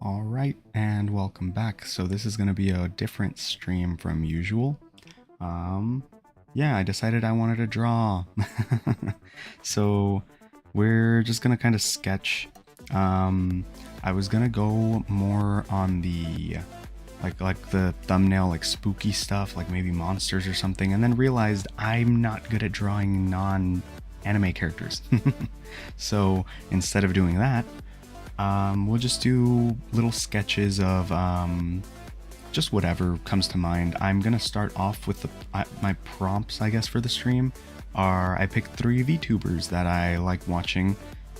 All right, and welcome back. So this is going to be a different stream from usual. Um, yeah, I decided I wanted to draw. So we're just going to kind of sketch. I was going to go more on the like the thumbnail, like spooky stuff, like maybe monsters or something, and then realized I'm not good at drawing non-anime characters. So instead of doing that, we'll just do little sketches of just whatever comes to mind. I'm gonna start off with my prompts, I guess, for the stream are I picked 3 VTubers that I like watching,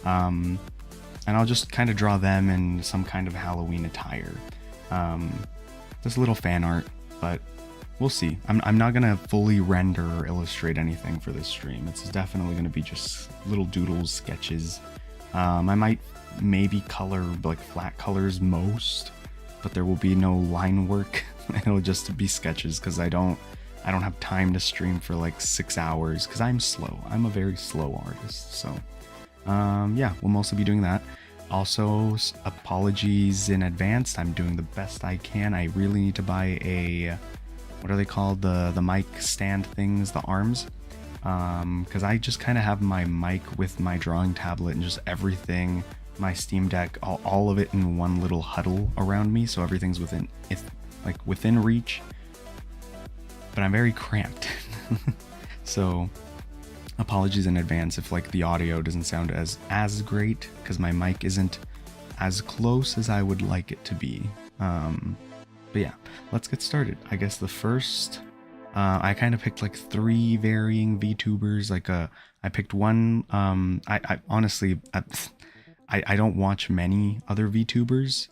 and I'll just kind of draw them in some kind of Halloween attire. Just a little fan art, but we'll see. I'm not gonna fully render or illustrate anything for this stream. It's definitely gonna be just little doodles, sketches. I might maybe color like flat colors most, but there will be no line work. It'll just be sketches because I don't have time to stream for like 6 hours because I'm slow. I'm a very slow artist. So yeah, we'll mostly be doing that. Also, apologies in advance. I'm doing the best I can. I really need to buy a, what are they called? The mic stand things, the arms. Because I just kind of have my mic with my drawing tablet and just everything, my Steam Deck, all of it in one little huddle around me, so everything's within reach. But I'm very cramped, so apologies in advance if like the audio doesn't sound as great because my mic isn't as close as I would like it to be. But yeah, let's get started. I guess the first. I kind of picked like 3 varying VTubers. I picked one. I honestly, I don't watch many other VTubers.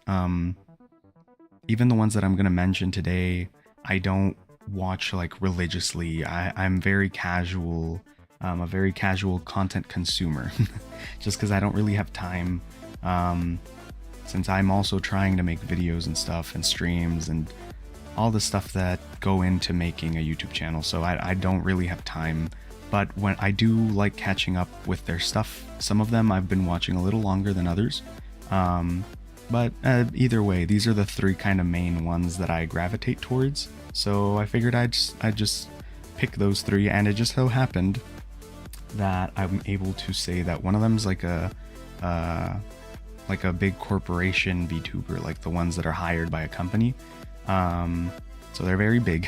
Even the ones that I'm gonna mention today, I don't watch like religiously. I'm very casual. A very casual content consumer, just because I don't really have time. Since I'm also trying to make videos and stuff and streams and all the stuff that go into making a YouTube channel, so I don't really have time. But when I do like catching up with their stuff, some of them I've been watching a little longer than others. But either way, these are the 3 kind of main ones that I gravitate towards. So I figured I'd just pick those 3, and it just so happened that I'm able to say that one of them's like a big corporation VTuber, like the ones that are hired by a company. So they're very big.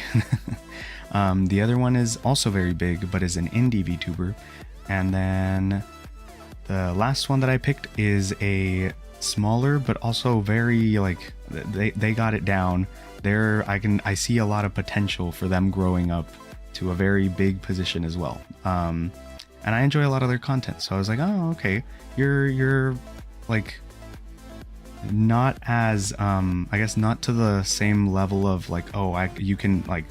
The other one is also very big, but is an indie VTuber. And then the last one that I picked is a smaller, but also very like they got it down. I see a lot of potential for them growing up to a very big position as well. And I enjoy a lot of their content. So I was like, oh, okay, you're like not as I guess not to the same level of like, oh, you can like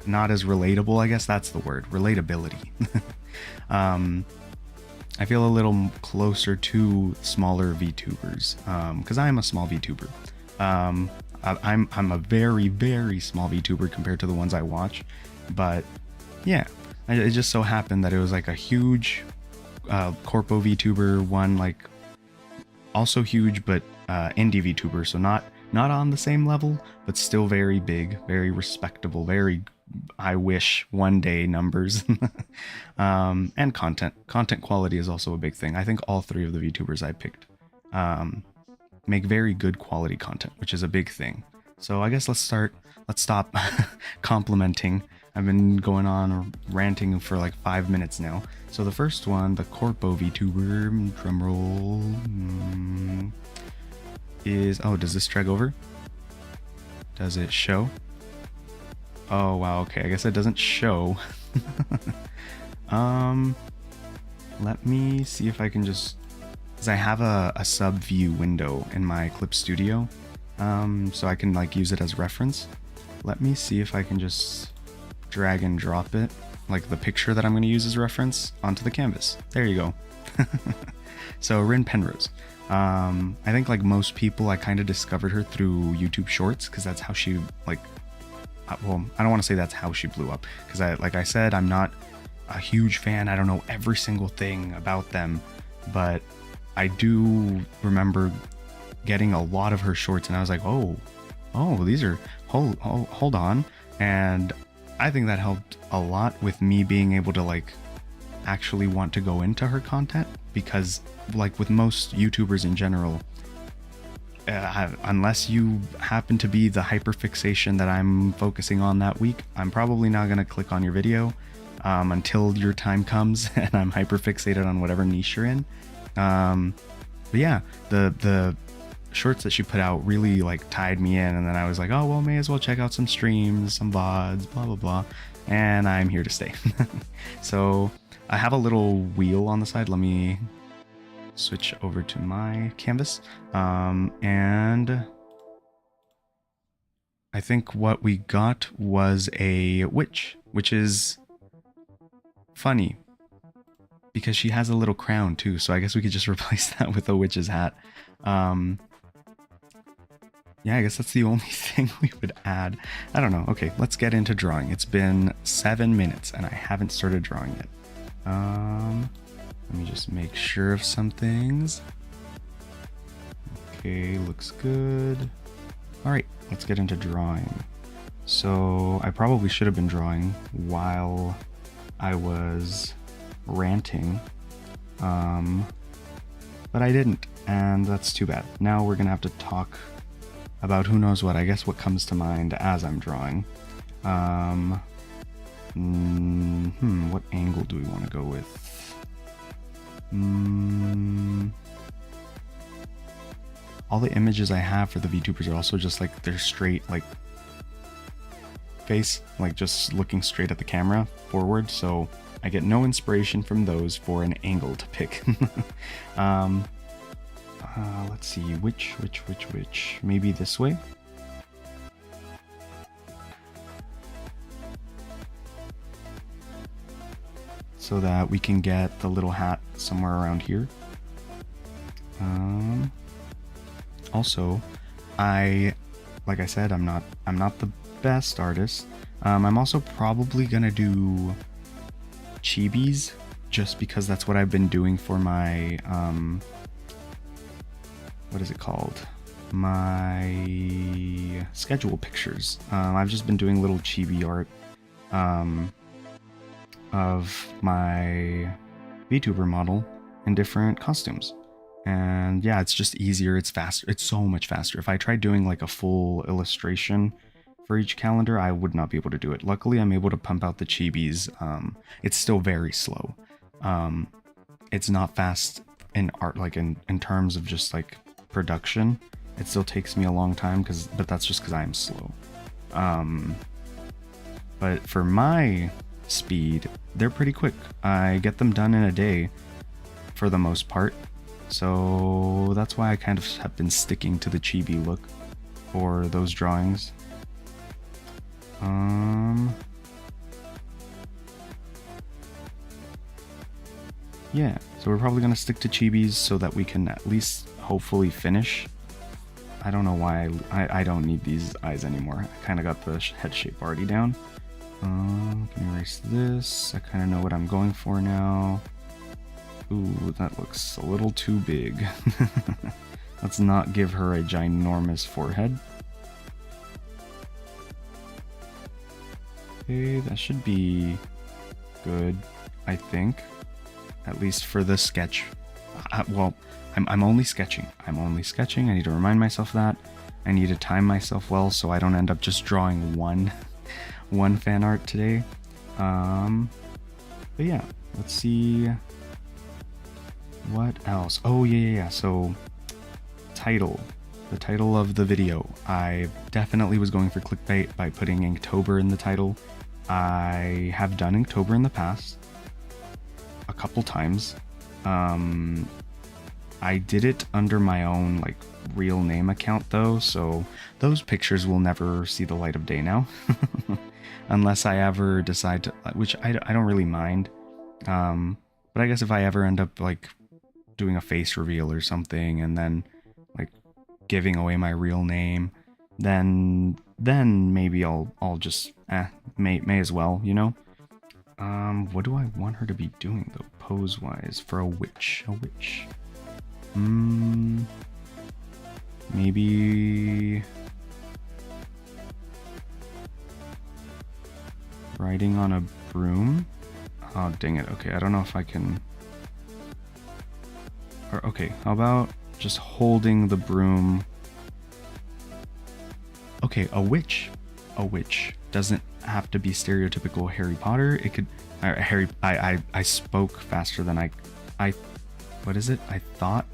not as relatable, I guess that's the word, relatability. I feel a little closer to smaller VTubers because I am a small VTuber. I'm a very, very small VTuber compared to the ones I watch, but yeah, it just so happened that it was like a huge corpo VTuber, one like also huge but indie VTuber, so not on the same level, but still very big, very respectable, very I wish one day numbers. And content quality is also a big thing. I think all 3 of the VTubers I picked make very good quality content, which is a big thing. So I guess let's stop complimenting. I've been going on ranting for like 5 minutes now. So the first one, the corpo VTuber, drumroll, is, oh, does this drag over? Does it show? Oh wow, okay, I guess it doesn't show. Let me see if I can just, because I have a sub view window in my Clip Studio, so I can like use it as reference. Let me see if I can just drag and drop it, like the picture that I'm going to use as reference, onto the canvas. There you go. So Rin Penrose. I think like most people, I kind of discovered her through YouTube Shorts because that's how she like, well, I don't want to say that's how she blew up because like I said, I'm not a huge fan. I don't know every single thing about them, but I do remember getting a lot of her shorts, and I was like, oh, these are, hold on. And I think that helped a lot with me being able to like actually want to go into her content, because like with most YouTubers in general, unless you happen to be the hyperfixation that I'm focusing on that week, I'm probably not going to click on your video until your time comes and I'm hyperfixated on whatever niche you're in. But yeah, the shorts that she put out really like tied me in, and then I was like, oh well, may as well check out some streams, some VODs, blah blah blah, and I'm here to stay. So I have a little wheel on the side. Let me switch over to my canvas, and I think what we got was a witch, which is funny because she has a little crown too, so I guess we could just replace that with a witch's hat. Yeah, I guess that's the only thing we would add. I don't know. Okay, let's get into drawing. It's been 7 minutes and I haven't started drawing yet. Let me just make sure of some things. Okay, looks good. All right, let's get into drawing. So I probably should have been drawing while I was ranting, but I didn't, and that's too bad. Now we're gonna have to talk about who knows what, I guess what comes to mind as I'm drawing. What angle do we want to go with? All the images I have for the VTubers are also just like their straight like face, like just looking straight at the camera forward, so I get no inspiration from those for an angle to pick. Let's see, which, maybe this way? So that we can get the little hat somewhere around here. Also, like I said, I'm not the best artist. I'm also probably gonna do chibis, just because that's what I've been doing for my, what is it called? My schedule pictures. I've just been doing little chibi art of my VTuber model in different costumes. And yeah, it's just easier, it's faster, it's so much faster. If I tried doing like a full illustration for each calendar, I would not be able to do it. Luckily, I'm able to pump out the chibis. It's still very slow. It's not fast in art, like in terms of just like production. It still takes me a long time, but that's just because I'm slow. But for my speed, they're pretty quick. I get them done in a day for the most part. So that's why I kind of have been sticking to the chibi look for those drawings. Yeah, so we're probably gonna stick to chibis so that we can at least hopefully finish. I don't know why I don't need these eyes anymore. I kind of got the head shape already down. Can erase this. I kind of know what I'm going for now. Ooh, that looks a little too big. Let's not give her a ginormous forehead. Okay, that should be good, I think. At least for the sketch. Well, I'm only sketching. I'm only sketching. I need to remind myself that. I need to time myself well so I don't end up just drawing one fan art today. But yeah, let's see. What else? Oh, yeah. So, title. The title of the video. I definitely was going for clickbait by putting Inktober in the title. I have done Inktober in the past. A couple times. I did it under my own, like, real name account, though, so those pictures will never see the light of day now. Unless I ever decide to, which I don't really mind. But I guess if I ever end up, like, doing a face reveal or something and then like giving away my real name, then maybe I'll just may as well, you know. What do I want her to be doing though, pose wise, for a witch? Maybe riding on a broom? Oh, dang it. Okay, I don't know if I can... Or, okay, how about just holding the broom? Okay, a witch. A witch doesn't have to be stereotypical Harry Potter. It could... I spoke faster than I... What is it? I thought?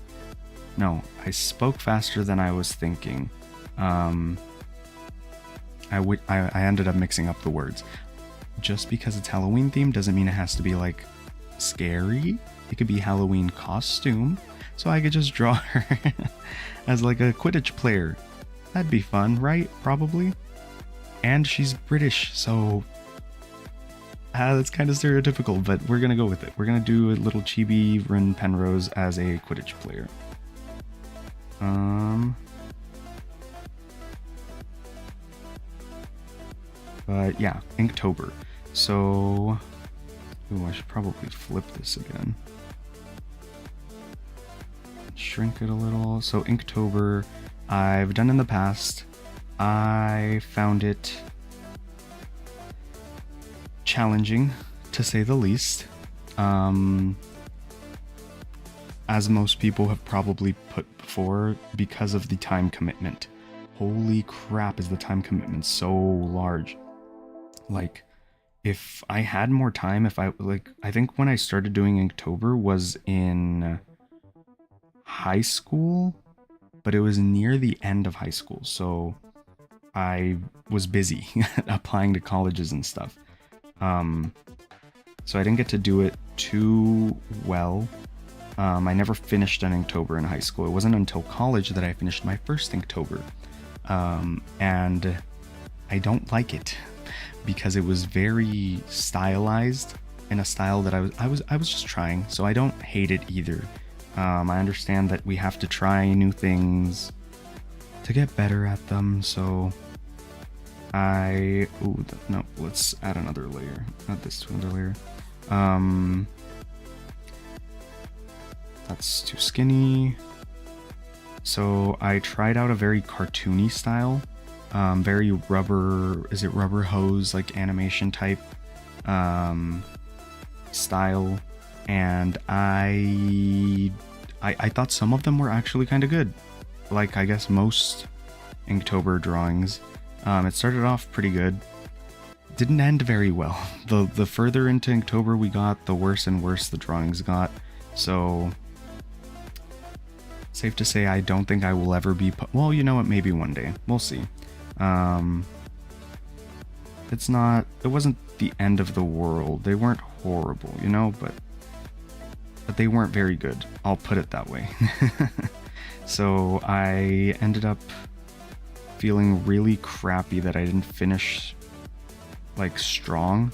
No, I spoke faster than I was thinking. I ended up mixing up the words. Just because it's Halloween themed doesn't mean it has to be like scary. It could be Halloween costume. So I could just draw her as like a Quidditch player. That'd be fun, right? Probably. And she's British, so that's kind of stereotypical, but we're gonna go with it. We're gonna do a little chibi Rin Penrose as a Quidditch player. But yeah, Inktober. So, ooh, I should probably flip this again. Shrink it a little. So Inktober, I've done in the past. I found it challenging, to say the least. As most people have probably put before, because of the time commitment. Holy crap, is the time commitment so large. Like, if I had more time, I think when I started doing Inktober was in high school, but it was near the end of high school, so I was busy applying to colleges and stuff. So I didn't get to do it too well. I never finished an Inktober in high school. It wasn't until college that I finished my first Inktober. And I don't like it because it was very stylized in a style that I was just trying. So I don't hate it either. I understand that we have to try new things to get better at them. So no, let's add another layer. Add this to another layer. That's too skinny. So I tried out a very cartoony style, very rubber hose, like animation type style, and I thought some of them were actually kind of good. Like, I guess most Inktober drawings. It started off pretty good. Didn't end very well. The further into Inktober we got, the worse and worse the drawings got. So safe to say, I don't think I will ever be... Well, you know what? Maybe one day. We'll see. It wasn't the end of the world. They weren't horrible, you know, but they weren't very good. I'll put it that way. So I ended up feeling really crappy that I didn't finish like strong.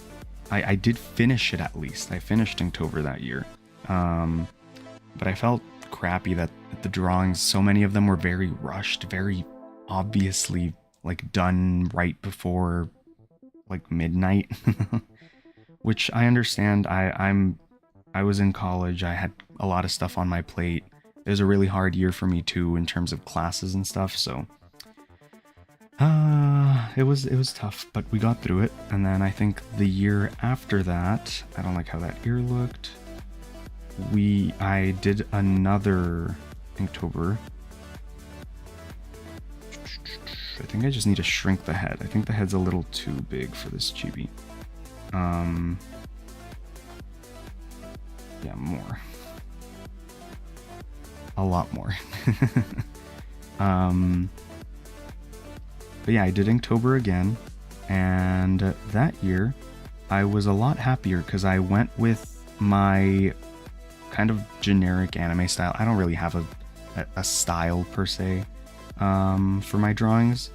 I did finish it at least. I finished Inktober that year. But I felt crappy that the drawings, so many of them were very rushed, very obviously like done right before like midnight. Which I understand. I was in college. I had a lot of stuff on my plate. It was a really hard year for me too in terms of classes and stuff, so it was tough, but we got through it. And then I think the year after that, I don't like how that ear looked. I did another Inktober. I think I just need to shrink the head. I think the head's a little too big for this chibi. Yeah, more. A lot more. But yeah, I did Inktober again, and that year I was a lot happier because I went with my kind of generic anime style. I don't really have a style per se for my drawings,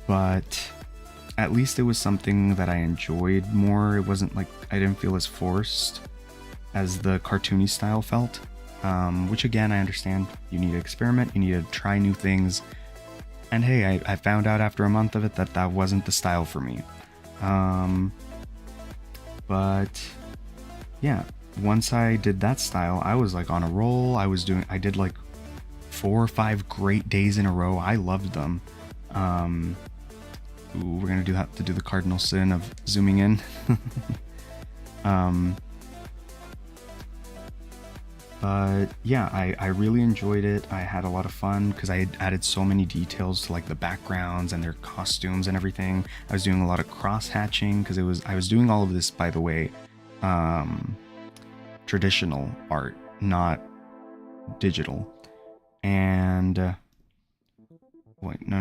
but at least it was something that I enjoyed more. It wasn't like I didn't feel as forced as the cartoony style felt, which again, I understand. You need to experiment, you need to try new things. And hey, I found out after a month of it that wasn't the style for me. But yeah, once I did that style, I was like on a roll. I did like 4 or 5 great days in a row. I loved them. Ooh, we're gonna have to do the cardinal sin of zooming in. But yeah, I really enjoyed it. I had a lot of fun because I had added so many details to like the backgrounds and their costumes and everything. I was doing a lot of cross hatching because I was doing all of this, by the way, traditional art, not digital. And wait, no.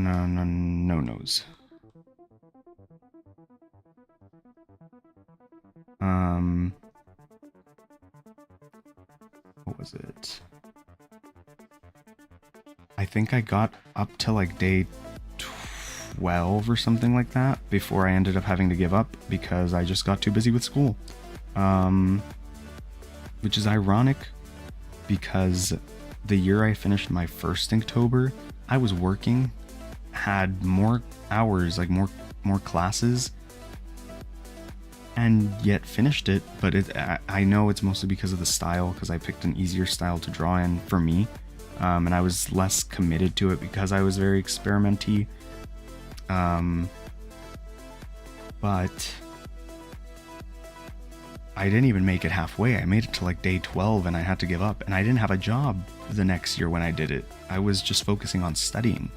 What was it? I think I got up to like day 12 or something like that before I ended up having to give up because I just got too busy with school. Which is ironic because the year I finished my first Inktober, I was working, had more hours, like more classes, and yet finished it. But I know it's mostly because of the style, because I picked an easier style to draw in for me, and I was less committed to it because I was very experimenty. But I didn't even make it halfway. I made it to like day 12 and I had to give up, and I didn't have a job the next year when I did it. I was just focusing on studying.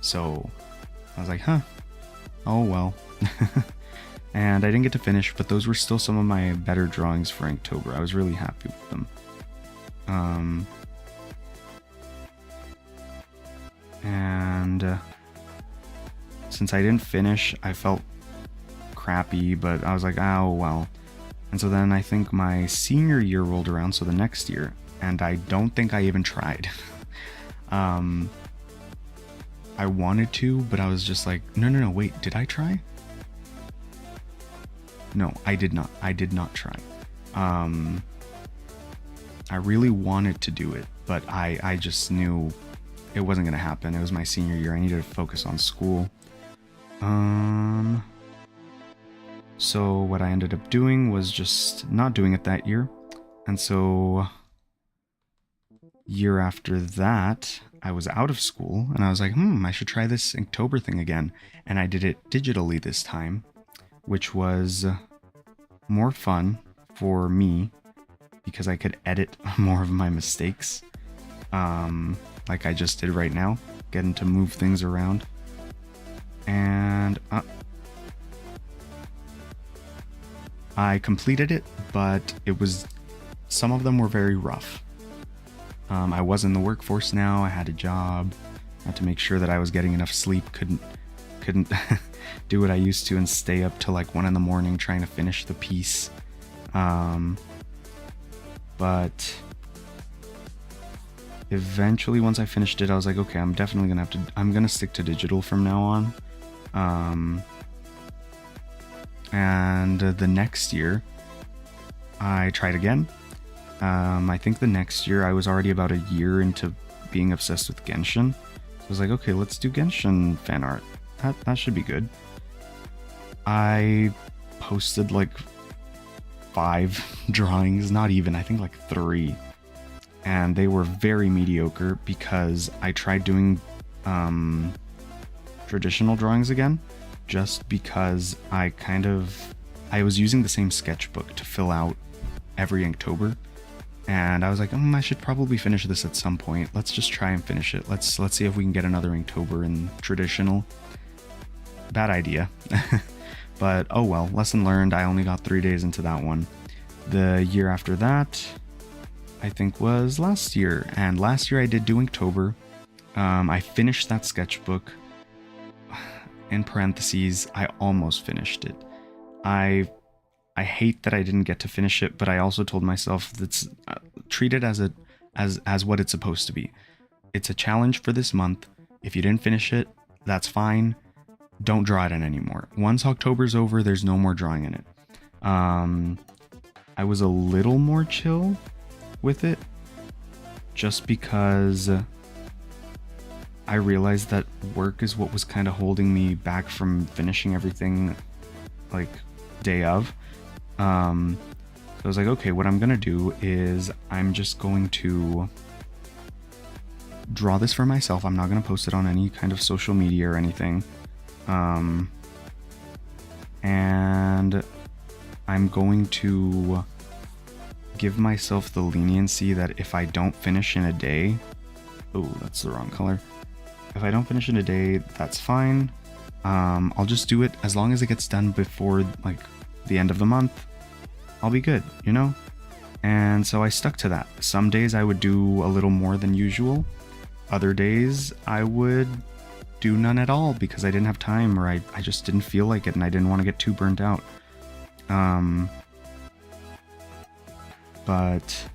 So I was like, huh, oh well. And I didn't get to finish, but those were still some of my better drawings for Inktober. I was really happy with them. And since I didn't finish, I felt crappy, but I was like, oh well. And so then I think my senior year rolled around, so the next year, and I don't think I even tried. I wanted to, but I was just like, no, wait, did I try? No, I did not. I did not try. I really wanted to do it, but I just knew it wasn't going to happen. It was my senior year. I needed to focus on school. So what I ended up doing was just not doing it that year. And so year after that, I was out of school and I was like, I should try this Inktober thing again. And I did it digitally this time, which was more fun for me because I could edit more of my mistakes, like I just did right now, getting to move things around. And I completed it, but some of them were very rough. I was in the workforce now. I had a job. I had to make sure that I was getting enough sleep. Couldn't do what I used to and stay up till like 1 a.m. trying to finish the piece. But eventually, once I finished it, I was like, okay, I'm definitely I'm gonna stick to digital from now on. And the next year, I tried again. I think the next year I was already about a year into being obsessed with Genshin. So I was like, okay, let's do Genshin fan art. That should be good. I posted like 5 drawings, not even, I think like 3. And they were very mediocre because I tried doing traditional drawings again, just because I was using the same sketchbook to fill out every Inktober. And I was like, I should probably finish this at some point. Let's just try and finish it. Let's see if we can get another Inktober in traditional. Bad idea. But oh well, lesson learned. I only got 3 days into that one. The year after that, I think, was last year. And last year I did do Inktober. I finished that sketchbook. In parentheses, I almost finished it. I hate that I didn't get to finish it, but I also told myself that's treat it as what it's supposed to be. It's a challenge for this month. If you didn't finish it, that's fine. Don't draw it in anymore. Once October's over, there's no more drawing in it. I was a little more chill with it, just because I realized that work is what was kind of holding me back from finishing everything like day of. So I was like, okay, what I'm gonna do is I'm just going to draw this for myself. I'm not going to post it on any kind of social media or anything. And I'm going to give myself the leniency that if I don't finish in a day, oh, that's the wrong color. If I don't finish in a day, that's fine. I'll just do it as long as it gets done before like the end of the month. I'll be good, you know? And so I stuck to that. Some days I would do a little more than usual. Other days I would do none at all because I didn't have time, or I just didn't feel like it and I didn't want to get too burnt out. But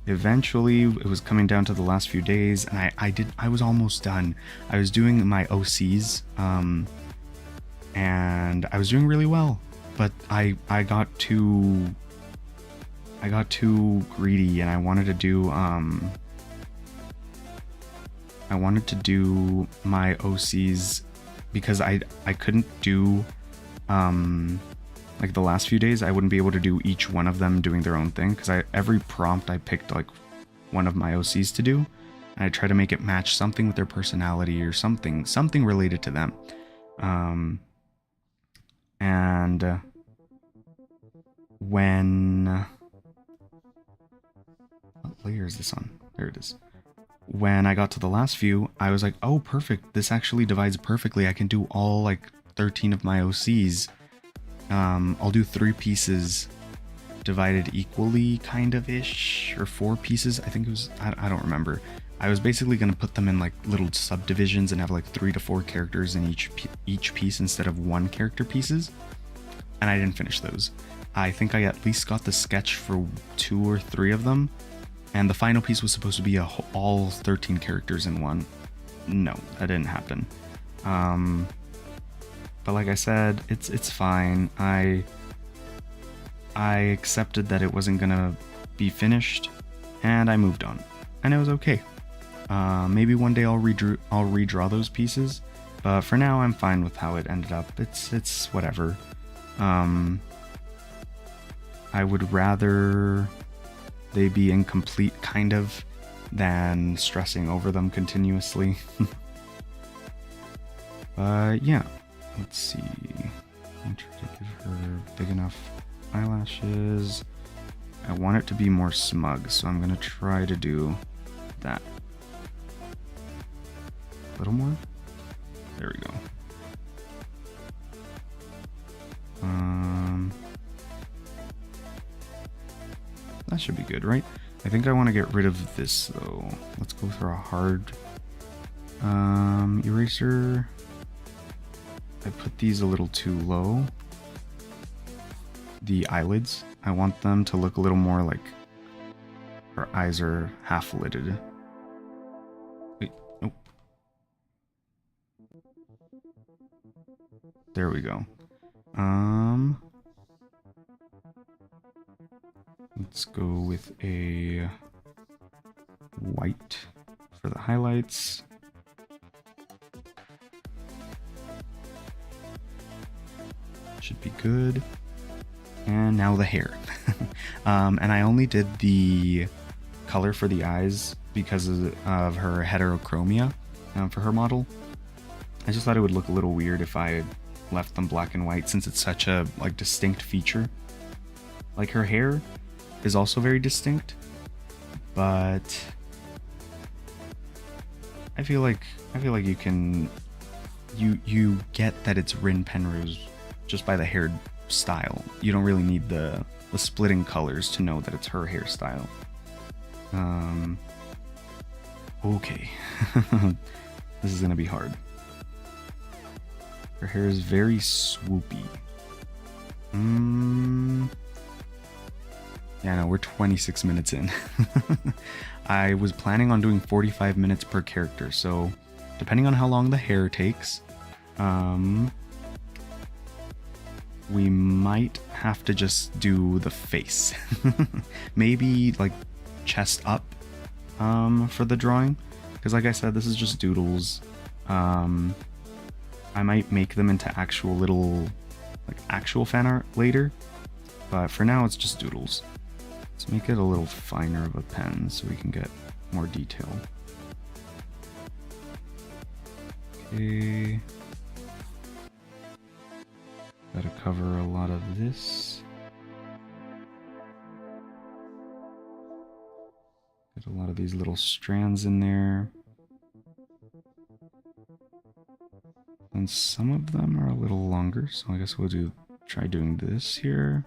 eventually it was coming down to the last few days, and I was almost done. I was doing my OCs, and I was doing really well, but I got too greedy, and I wanted to do my OCs because I couldn't do like the last few days. I wouldn't be able to do each one of them doing their own thing because every prompt I picked like one of my OCs to do, and I try to make it match something with their personality or something related to them. And when what layer is this on? There it is. When I got to the last few, I was like, oh, perfect. This actually divides perfectly. I can do all like 13 of my OCs. I'll do 3 pieces divided equally, kind of ish, or 4 pieces. I think it was, I don't remember. I was basically going to put them in like little subdivisions and have like 3 to 4 characters in each piece instead of 1 character pieces. And I didn't finish those. I think I at least got the sketch for 2 or 3 of them. And the final piece was supposed to be all 13 characters in one. No, that didn't happen. But like I said, it's fine. I accepted that it wasn't gonna be finished, and I moved on, and it was okay. Maybe one day I'll redraw those pieces, but for now I'm fine with how it ended up. It's whatever. I would rather they be incomplete, kind of, than stressing over them continuously. Yeah, let's see. I'm trying to give her big enough eyelashes. I want it to be more smug, so I'm gonna try to do that. A little more? There we go. That should be good, right? I think I want to get rid of this, though. Let's go for a hard eraser. I put these a little too low. The eyelids, I want them to look a little more like her eyes are half lidded. Wait, nope. There we go. Let's go with a white for the highlights. Should be good. And now the hair. And I only did the color for the eyes because of her heterochromia for her model. I just thought it would look a little weird if I left them black and white, since it's such a like distinct feature. Like her hair is also very distinct, but I feel like you can you get that it's Rin Penrose just by the hair style. You don't really need the splitting colors to know that it's her hairstyle. Okay. This is gonna be hard. Her hair is very swoopy. Yeah, no, we're 26 minutes in. I was planning on doing 45 minutes per character, so depending on how long the hair takes, we might have to just do the face. Maybe like chest up for the drawing, because like I said, this is just doodles. I might make them into actual little, like actual fan art later, but for now it's just doodles. Let's make it a little finer of a pen so we can get more detail. Okay. Gotta cover a lot of this. Get a lot of these little strands in there. And some of them are a little longer, so I guess we'll try doing this here.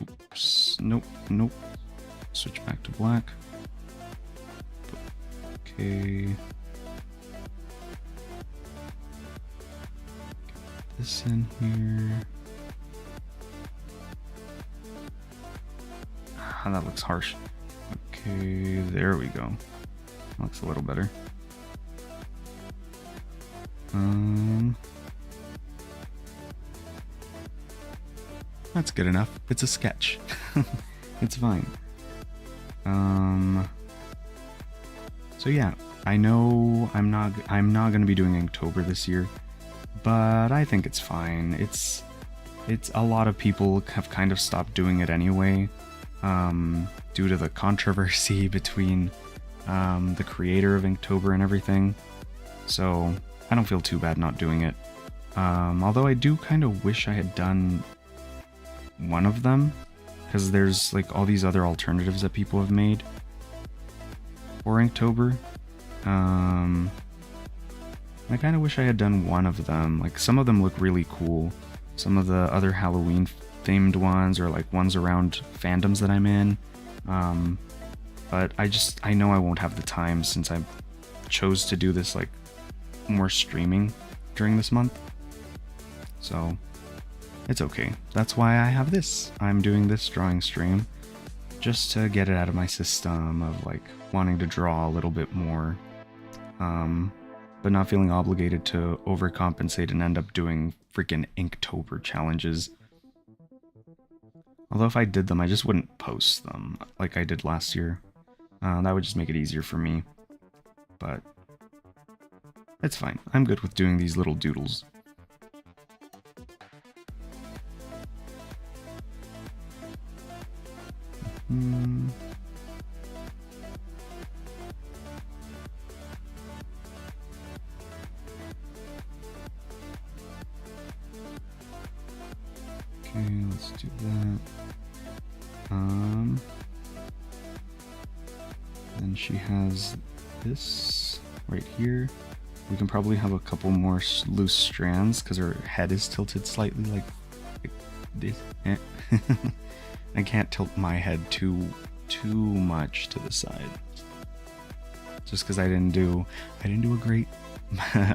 Oops, nope, nope. Switch back to black. Okay. Get this in here. Ah, that looks harsh. Okay, there we go. Looks a little better. That's good enough. It's a sketch. It's fine. So yeah, I know I'm not gonna be doing Inktober this year, but I think it's fine. It's a lot of people have kind of stopped doing it anyway, due to the controversy between the creator of Inktober and everything. So I don't feel too bad not doing it. Although I do kind of wish I had done one of them, because there's like all these other alternatives that people have made for Inktober. I kind of wish I had done one of them. Like, some of them look really cool. Some of the other Halloween themed ones, or like ones around fandoms that I'm in. But I know I won't have the time, since I chose to do this like more streaming during this month. So it's okay. That's why I have this. I'm doing this drawing stream just to get it out of my system of like wanting to draw a little bit more, but not feeling obligated to overcompensate and end up doing freaking Inktober challenges. Although if I did them, I just wouldn't post them like I did last year. That would just make it easier for me. But it's fine. I'm good with doing these little doodles. Okay, let's do that. Then she has this right here. We can probably have a couple more loose strands because her head is tilted slightly like this. I can't tilt my head too much to the side, just because I didn't do a great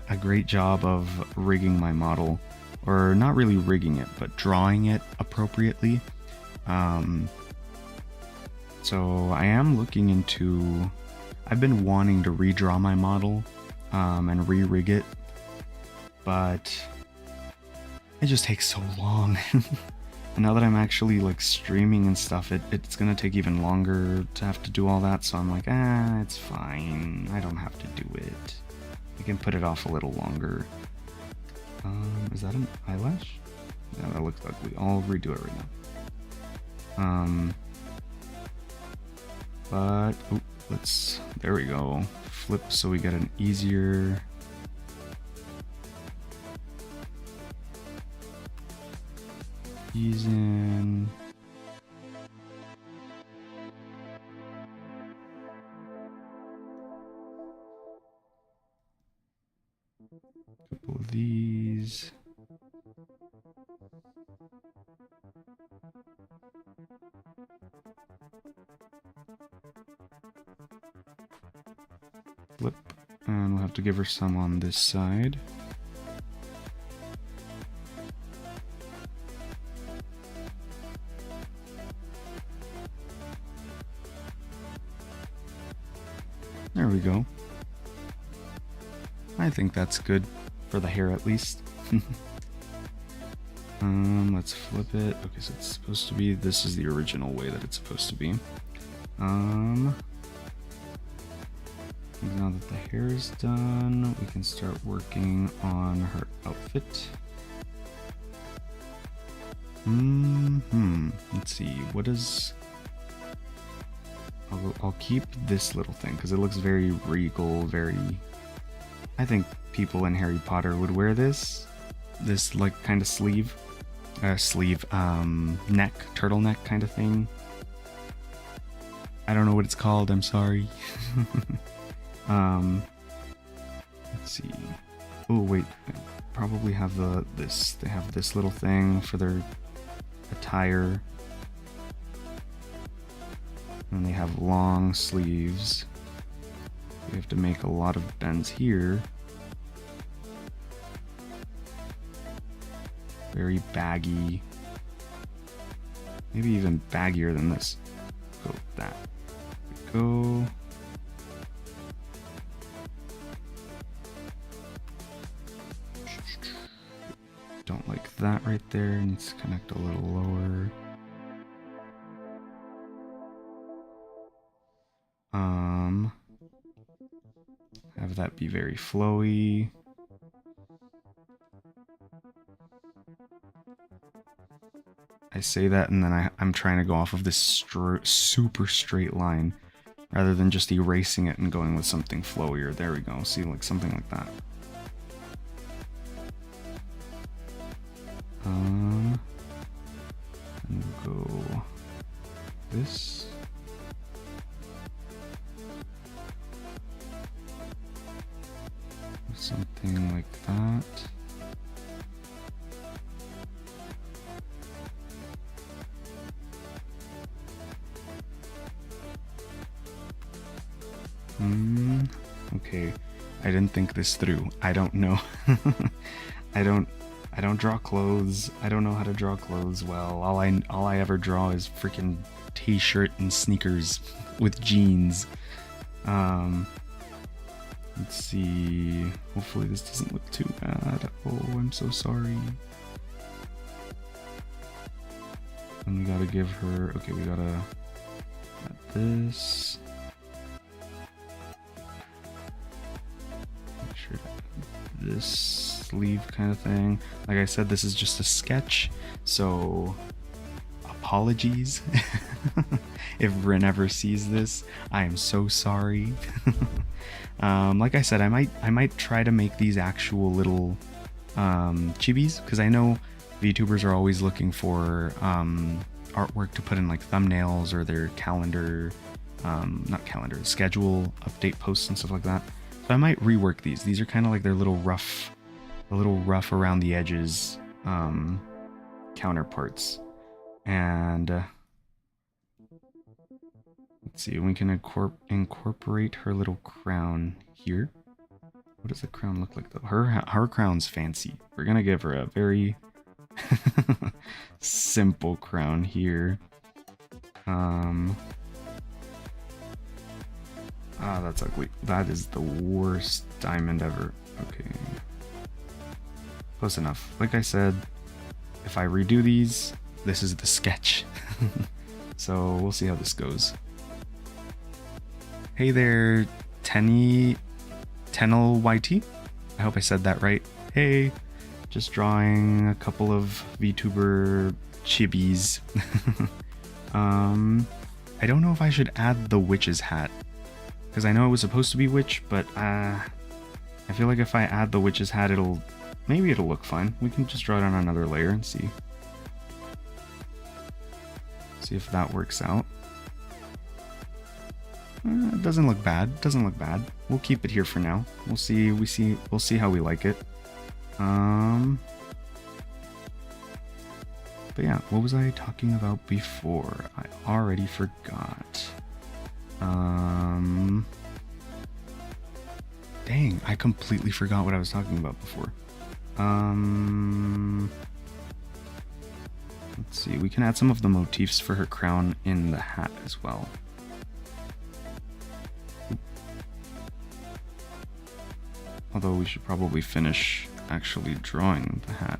a great job of rigging my model, or not really rigging it, but drawing it appropriately. So I am looking into. I've been wanting to redraw my model and re-rig it, but it just takes so long. And now that I'm actually like streaming and stuff, it's gonna take even longer to have to do all that, so I'm like, it's fine. I don't have to do it. I can put it off a little longer. Is that an eyelash? Yeah, that looks ugly. I'll redo it right now. But, there we go. Flip so we get an easier... ease in. Couple of these. Flip, and we'll have to give her some on this side. There we go. I think that's good for the hair at least. Let's flip it. Okay, so it's supposed to be, this is the original way that it's supposed to be. Now that the hair is done, we can start working on her outfit. Let's see, what is... Oh, I'll keep this little thing because it looks very regal, very... I think people in Harry Potter would wear this. This like kind of sleeve. Neck, turtleneck kind of thing. I don't know what it's called, I'm sorry. Let's see. Oh wait, they probably have this. They have this little thing for their attire. And they have long sleeves. We have to make a lot of bends here. Very baggy. Maybe even baggier than this. Go with that. Go. Don't like that right there. Needs to connect a little lower. Have that be very flowy. I say that and then I'm trying to go off of this super straight line rather than just erasing it and going with something flowier. There we go. See, like something like that. And we'll go this. Something like that. Okay, I didn't think this through. I don't know. I don't draw clothes. I don't know how to draw clothes well. All I ever draw is freaking t-shirt and sneakers with jeans. Let's see. Hopefully this doesn't look too bad. Oh, I'm so sorry. And we gotta give her... Okay, we gotta add this. Make sure this sleeve kind of thing. Like I said, this is just a sketch, so apologies if Rin ever sees this. I am so sorry. Like I said, I might try to make these actual little chibis, because I know VTubers are always looking for artwork to put in like thumbnails or their calendar, not calendar, schedule update posts and stuff like that. So I might rework these. These are kind of like their little rough around the edges counterparts. And let's see, we can incorporate her little crown here. What does the crown look like though? Her crown's fancy. We're gonna give her a very simple crown here. Ah, that's ugly. That is the worst diamond ever. Okay. Close enough. Like I said, if I redo these, this is the sketch. So we'll see how this goes. Hey there, Tenel YT. I hope I said that right. Hey, just drawing a couple of VTuber chibis. I don't know if I should add the witch's hat, because I know it was supposed to be witch, but I feel like if I add the witch's hat, maybe it'll look fine. We can just draw it on another layer and see if that works out. It doesn't look bad. Doesn't look bad. We'll keep it here for now. We'll see how we like it. But yeah, what was I talking about before? I already forgot. Dang, I completely forgot what I was talking about before. Let's see, we can add some of the motifs for her crown in the hat as well. Although we should probably finish actually drawing the hat.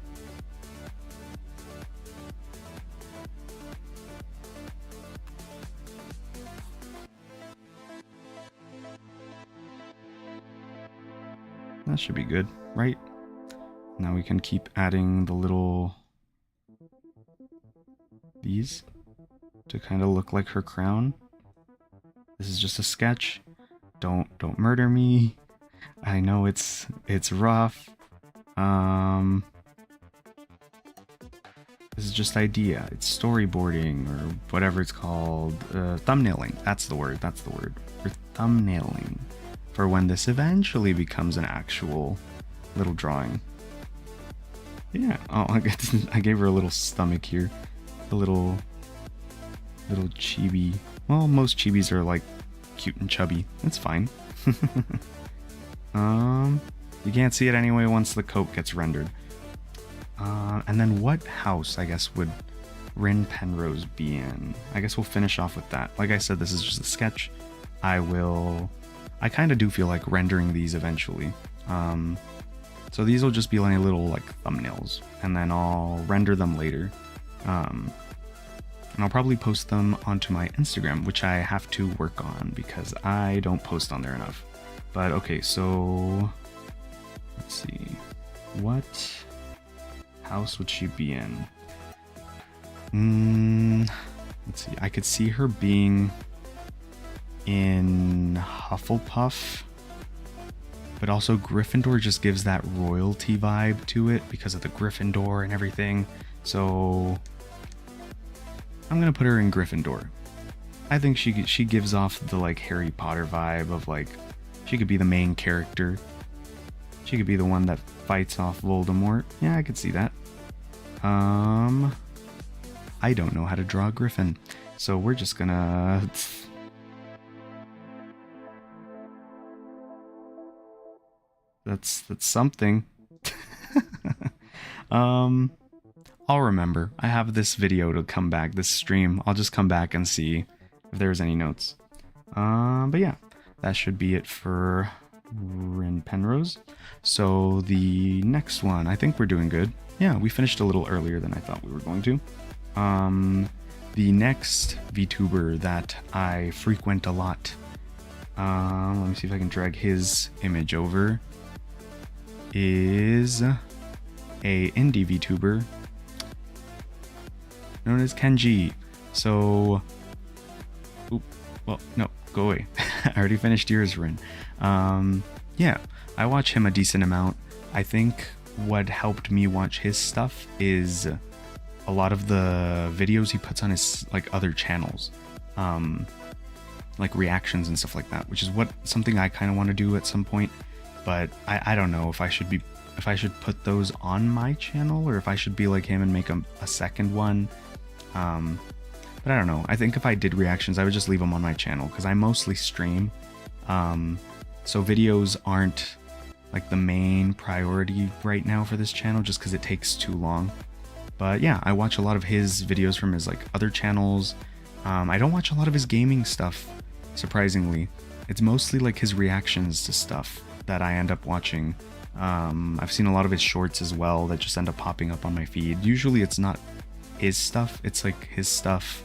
That should be good, right? Now we can keep adding the little... these to kind of look like her crown. This is just a sketch. Don't murder me. I know it's rough. This is just idea. It's storyboarding or whatever it's called. Thumbnailing. That's the word. That's the word. For thumbnailing. For when this eventually becomes an actual little drawing. Yeah. Oh, I gave her a little stomach here. A little chibi. Well, most chibis are like cute and chubby. That's fine. You can't see it anyway once the coat gets rendered. And then what house, I guess, would Rin Penrose be in? I guess we'll finish off with that. Like I said, this is just a sketch. I kind of do feel like rendering these eventually. So these will just be like little like thumbnails, and then I'll render them later. And I'll probably post them onto my Instagram, which I have to work on because I don't post on there enough. But okay, so let's see. What house would she be in? Let's see. I could see her being in Hufflepuff, but also Gryffindor just gives that royalty vibe to it because of the Gryffindor and everything. So I'm gonna put her in Gryffindor. I think she gives off the like Harry Potter vibe of like she could be the main character. She could be the one that fights off Voldemort. Yeah, I could see that. I don't know how to draw a griffin, so we're just gonna. That's something. I'll remember. I have this video to come back, this stream. I'll just come back and see if there's any notes. But yeah, that should be it for Rin Penrose. So the next one, I think we're doing good. Yeah, we finished a little earlier than I thought we were going to. The next VTuber that I frequent a lot. Let me see if I can drag his image over. Is a indie VTuber known as Kenji. So, well, no, go away. I already finished yours, Rin. Yeah, I watch him a decent amount. I think what helped me watch his stuff is a lot of the videos he puts on his like other channels, like reactions and stuff like that, which is something I kind of want to do at some point. But I don't know if I should put those on my channel or if I should be like him and make a second one. But I don't know. I think if I did reactions, I would just leave them on my channel because I mostly stream. So videos aren't like the main priority right now for this channel just because it takes too long. But yeah, I watch a lot of his videos from his like other channels. I don't watch a lot of his gaming stuff, surprisingly. It's mostly like his reactions to stuff that I end up watching. I've seen a lot of his shorts as well that just end up popping up on my feed. Usually it's not his stuff, it's like his stuff,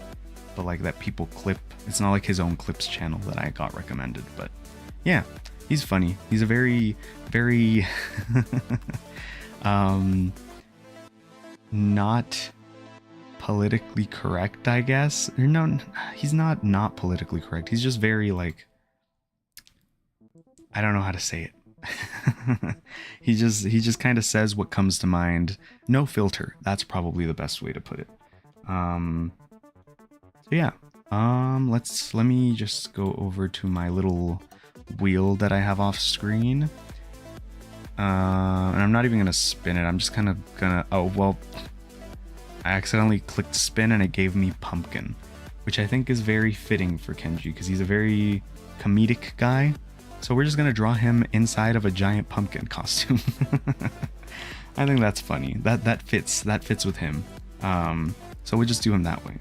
but like that people clip. It's not like his own clips channel that I got recommended. But yeah, he's funny. He's a very, very not politically correct, I guess. Or no, he's not politically correct. He's just very like, I don't know how to say it. He just kind of says what comes to mind. No filter. That's probably the best way to put it. So yeah. Let me just go over to my little wheel that I have off screen. And I'm not even gonna spin it. I'm just kind of gonna. Oh well, I accidentally clicked spin and it gave me pumpkin, which I think is very fitting for Kenji because he's a very comedic guy. So we're just gonna draw him inside of a giant pumpkin costume. I think that's funny. That fits with him. So we just do him that way.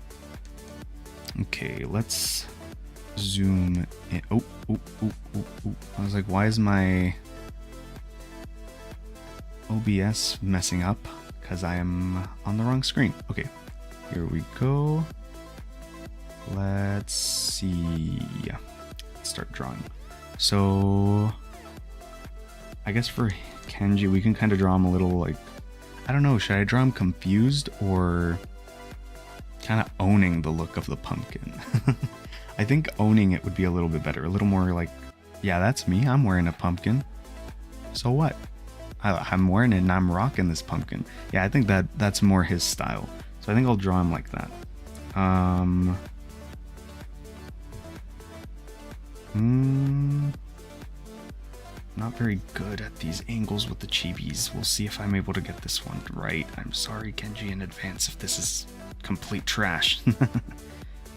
Okay, let's zoom in. Oh. I was like, why is my OBS messing up? Because I am on the wrong screen. Okay, here we go. Let's see. Let's start drawing. So I guess for Kenji, we can kind of draw him a little like, I don't know, should I draw him confused or kind of owning the look of the pumpkin? I think owning it would be a little bit better. A little more like, yeah, that's me. I'm wearing a pumpkin. So what? I'm wearing it and I'm rocking this pumpkin. Yeah, I think that's more his style. So I think I'll draw him like that. Not very good at these angles with the chibis. We'll see if I'm able to get this one right. I'm sorry, Kenji, in advance if this is complete trash.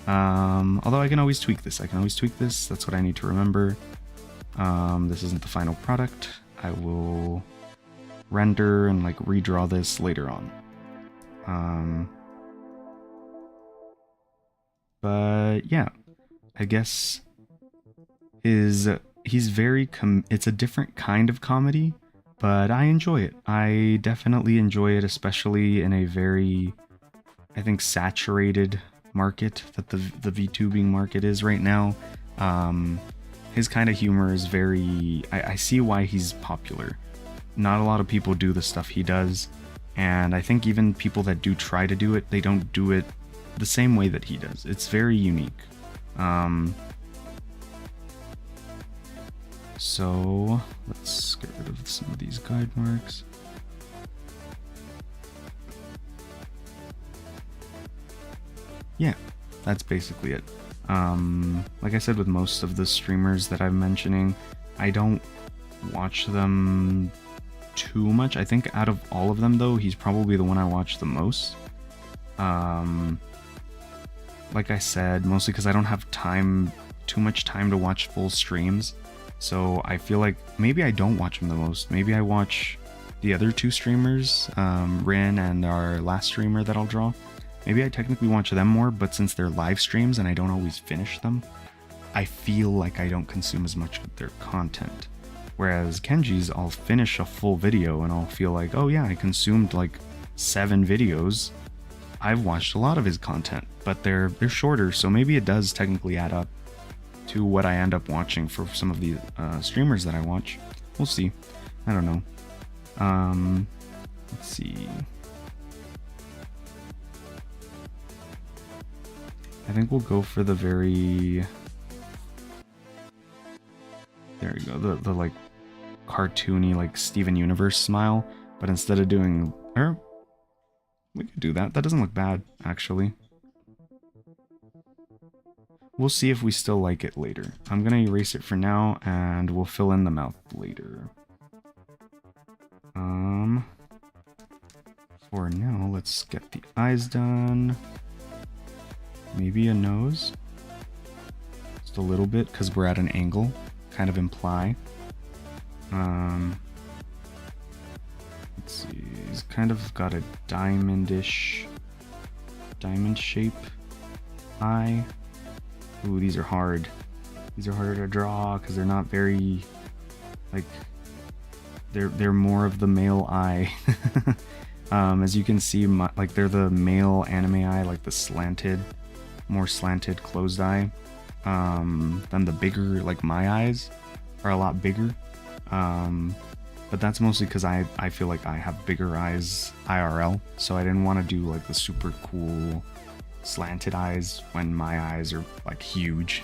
Although I can always tweak this. That's what I need to remember. This isn't the final product. I will render and like redraw this later on. But yeah, I guess he's very it's a different kind of comedy, but I enjoy it. I definitely enjoy it, especially in a very, I think, saturated market that the VTubing market is right now. His kind of humor is very, I see why he's popular. Not a lot of people do the stuff he does, and I think even people that do try to do it, they don't do it the same way that he does. It's very unique. So let's get rid of some of these guide marks. Yeah, that's basically it. Like I said, with most of the streamers that I'm mentioning, I don't watch them too much. I think out of all of them, though, he's probably the one I watch the most. Like I said, mostly because I don't have too much time to watch full streams. So I feel like maybe I don't watch him the most. Maybe I watch the other two streamers, Rin and our last streamer that I'll draw. Maybe I technically watch them more, but since they're live streams and I don't always finish them, I feel like I don't consume as much of their content. Whereas Kenji's, I'll finish a full video and I'll feel like, oh yeah, I consumed like 7 videos. I've watched a lot of his content, but they're shorter, so maybe it does technically add up to what I end up watching for some of the streamers that I watch. We'll see. I don't know. Let's see. I think we'll go for the very... There you go. The like cartoony, like Steven Universe smile. But instead of doing... we could do that. That doesn't look bad, actually. We'll see if we still like it later. I'm gonna erase it for now, and we'll fill in the mouth later. For now, let's get the eyes done. Maybe a nose. Just a little bit, because we're at an angle. Kind of imply. Let's see. He's kind of got a diamond-ish, diamond shape eye. Ooh, these are hard. These are harder to draw because they're not very, like, they're more of the male eye. As you can see, like, they're the male anime eye, like the slanted, more slanted closed eye. Then the bigger, like my eyes are a lot bigger. But that's mostly because I feel like I have bigger eyes IRL, so I didn't want to do like the super cool slanted eyes when my eyes are like huge.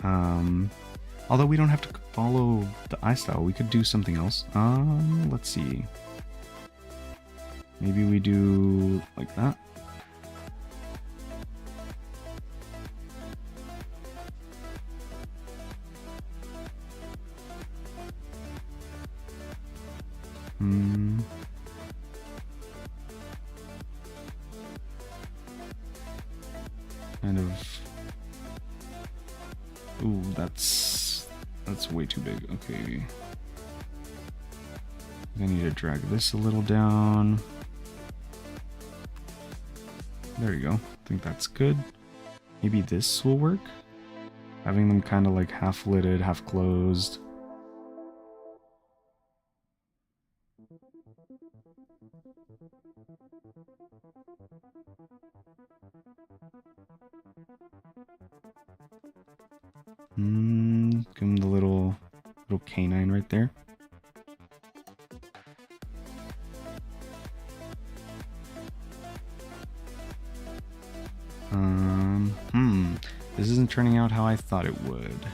Although we don't have to follow the eye style, we could do something else. Let's see. Maybe we do like that. Kind of. Ooh, that's way too big. Okay. I need to drag this a little down. There you go. I think that's good. Maybe this will work. Having them kind of like half lidded, half closed. Give him the little canine right there. This isn't turning out how I thought it would.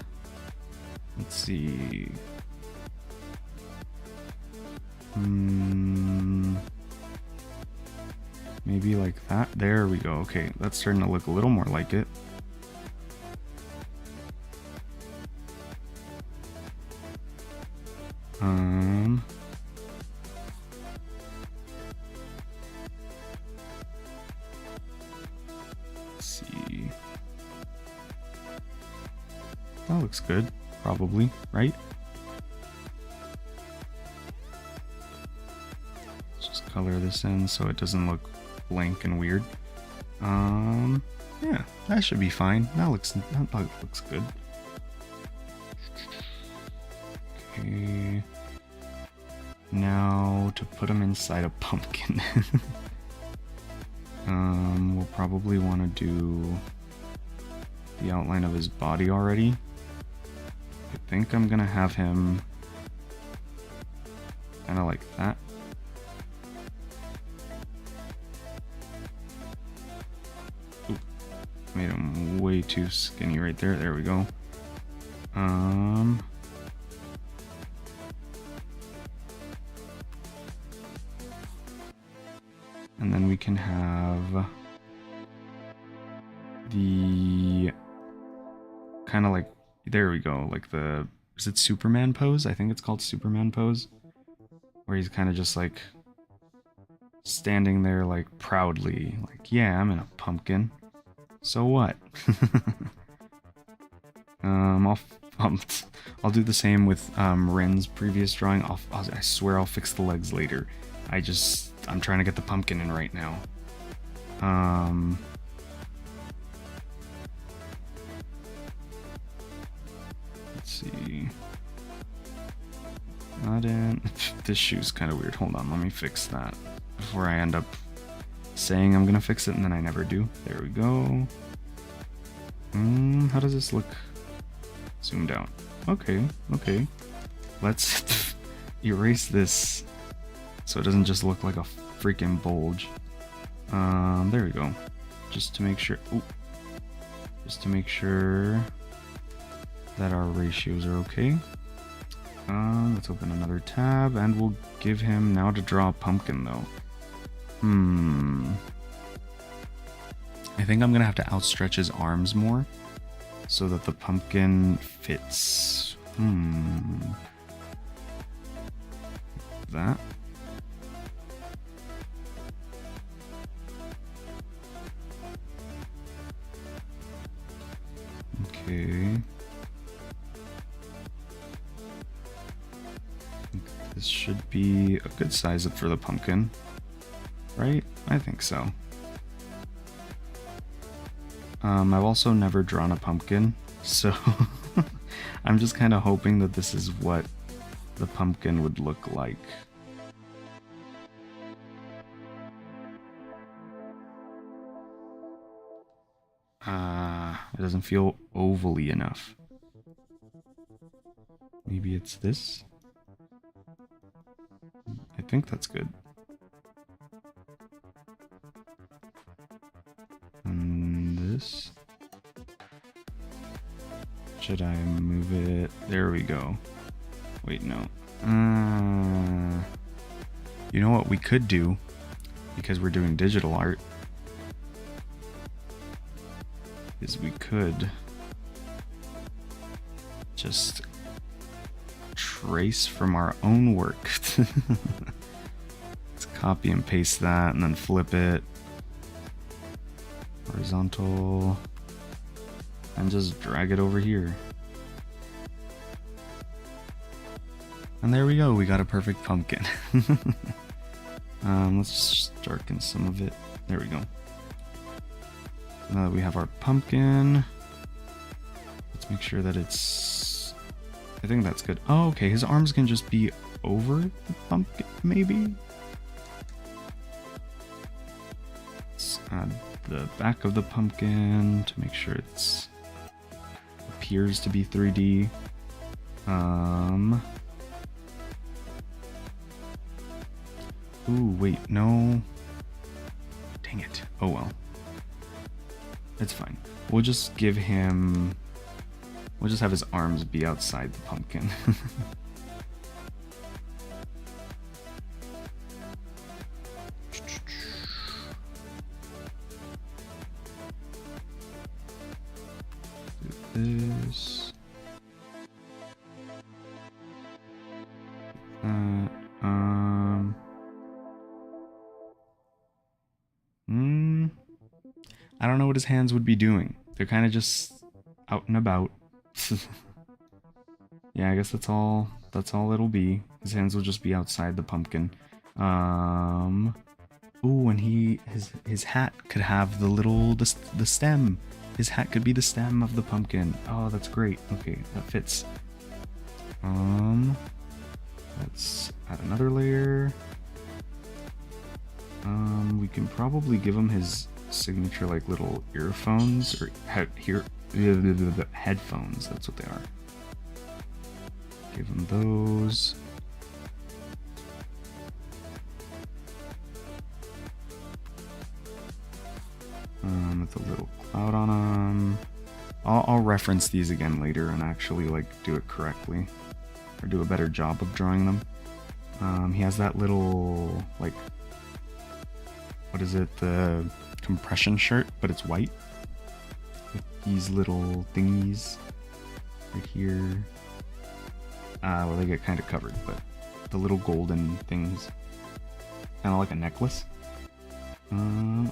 Let's see. Maybe like that. There we go. Okay, that's starting to look a little more like it. Let's see. That looks good, probably, right? Let's just color this in so it doesn't look blank and weird. Yeah, that should be fine. That looks good. Okay. Now to put him inside a pumpkin. We'll probably want to do the outline of his body already. I think I'm gonna have him kind of like that. Ooh, made him way too skinny right there. There we go. And then we can have the kind of like, there we go, like the, is it Superman pose? I think it's called Superman pose, where he's kind of just like standing there like proudly, like, yeah, I'm in a pumpkin, so what? I'll do the same with Rin's previous drawing. I swear I'll fix the legs later. I'm trying to get the pumpkin in right now. Let's see. Not in. This shoe's kind of weird. Hold on, let me fix that before I end up saying I'm gonna fix it and then I never do. There we go. How does this look zoomed out? Okay. Let's erase this so it doesn't just look like a freaking bulge. There we go. Just to make sure. Ooh. Just to make sure that our ratios are okay. Let's open another tab and we'll give him now to draw a pumpkin though. I think I'm gonna have to outstretch his arms more so that the pumpkin fits. That. Okay. This should be a good size for the pumpkin, right? I think so. I've also never drawn a pumpkin, so I'm just kind of hoping that this is what the pumpkin would look like. It doesn't feel ovally enough. Maybe it's this? I think that's good. And this? Should I move it? There we go. Wait, no. You know what we could do, because we're doing digital art, is we could just trace from our own work. Let's copy and paste that and then flip it horizontal and just drag it over here. And there we go, we got a perfect pumpkin. Let's just darken some of it. There we go. Now that we have our pumpkin, let's make sure that it's, I think that's good. Oh, okay, his arms can just be over the pumpkin, maybe? Let's add the back of the pumpkin to make sure it's appears to be 3D. Ooh, wait, no. Dang it. Oh well. It's fine. We'll just give him... We'll just have his arms be outside the pumpkin. Do this. I don't know what his hands would be doing. They're kind of just out and about. Yeah, I guess that's all it'll be. His hands will just be outside the pumpkin. Ooh, and his hat could have the stem. His hat could be the stem of the pumpkin. Oh, that's great. Okay, that fits. Let's add another layer. We can probably give him his signature like little earphones or headphones. That's what they are. Give him those. With a little cloud on them. I'll reference these again later and actually like do it correctly or do a better job of drawing them. He has that little like, what is it? The compression shirt, but it's white with these little thingies right here. Well, they get kind of covered, but the little golden things, kind of like a necklace.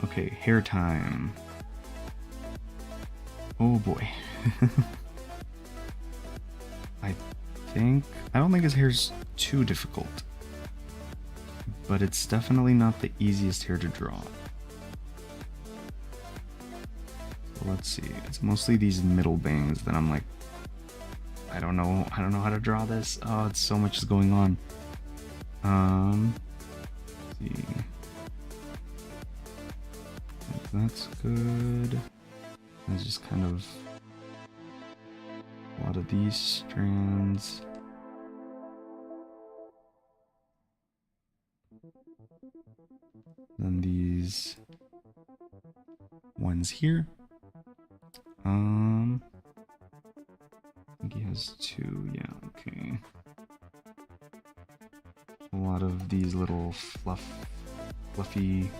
Okay, hair time. Oh boy. I don't think his hair's too difficult, but it's definitely not the easiest hair to draw. So let's see. It's mostly these middle bangs that I'm like, I don't know how to draw this. Oh, it's so much is going on. Let's see. That's good. There's just kind of a lot of these strands. Then these ones here. I think he has two. Yeah, okay. A lot of these little fluffy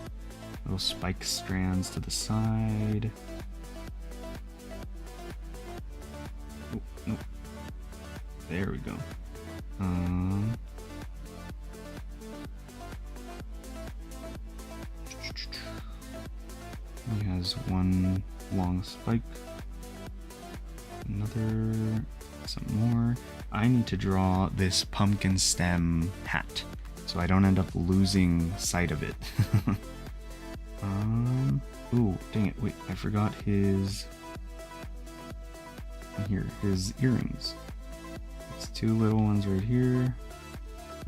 little spike strands to the side. Oh, nope. There we go. He has one long spike. Another, some more. I need to draw this pumpkin stem hat so I don't end up losing sight of it. Ooh, dang it, wait, I forgot his earrings. It's two little ones right here.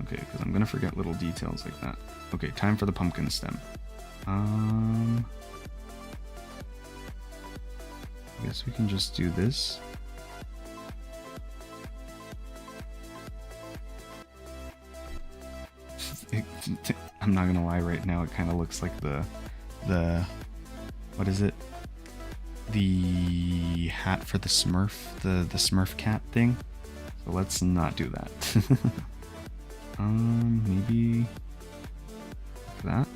Okay, because I'm gonna forget little details like that. Okay, time for the pumpkin stem. I guess we can just do this. I'm not gonna lie, right now it kind of looks like the what is it? The hat for the Smurf, the Smurf cat thing. So let's not do that. Maybe like that.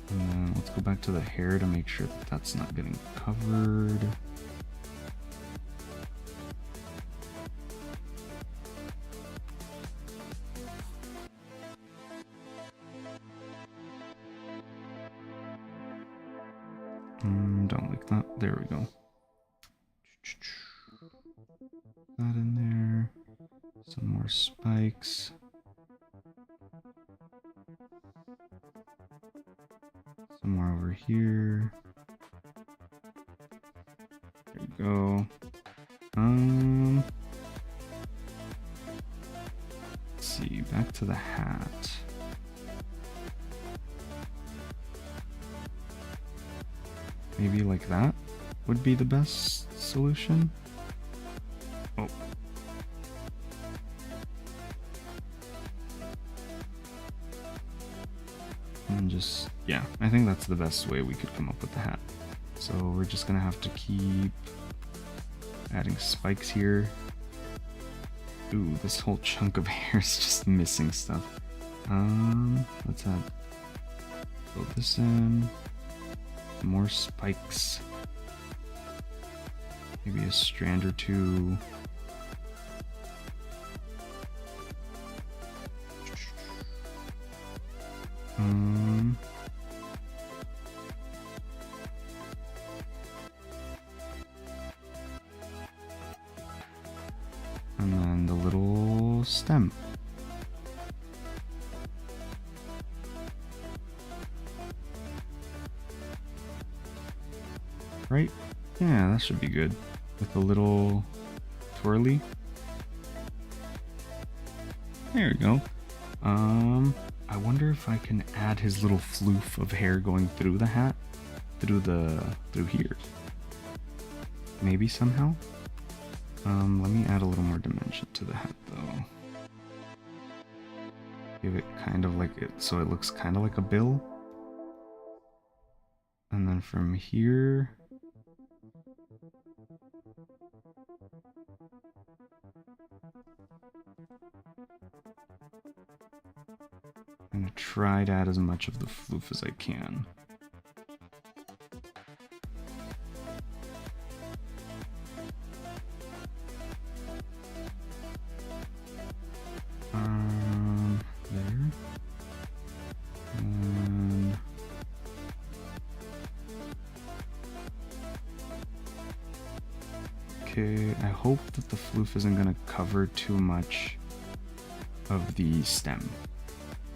And then let's go back to the hair to make sure that that's not getting covered. Don't like that. There we go. That in there. Some more spikes. Some more over here. There you go. Let's see, back to the hat. Maybe like that would be the best solution. Oh. And just, yeah, I think that's the best way we could come up with the hat. So we're just gonna have to keep adding spikes here. Ooh, this whole chunk of hair is just missing stuff. Let's add, fill this in. More spikes. Maybe a strand or two. And then the little stem. Right? Yeah, that should be good. With a little twirly. There we go. I wonder if I can add his little floof of hair going through the hat, through here. Maybe somehow. Let me add a little more dimension to the hat though. Give it kind of like it, so it looks kind of like a bill. And then from here, I'm gonna try to add as much of the floof as I can. There. And okay, I hope that the floof isn't gonna cover too much of the stem.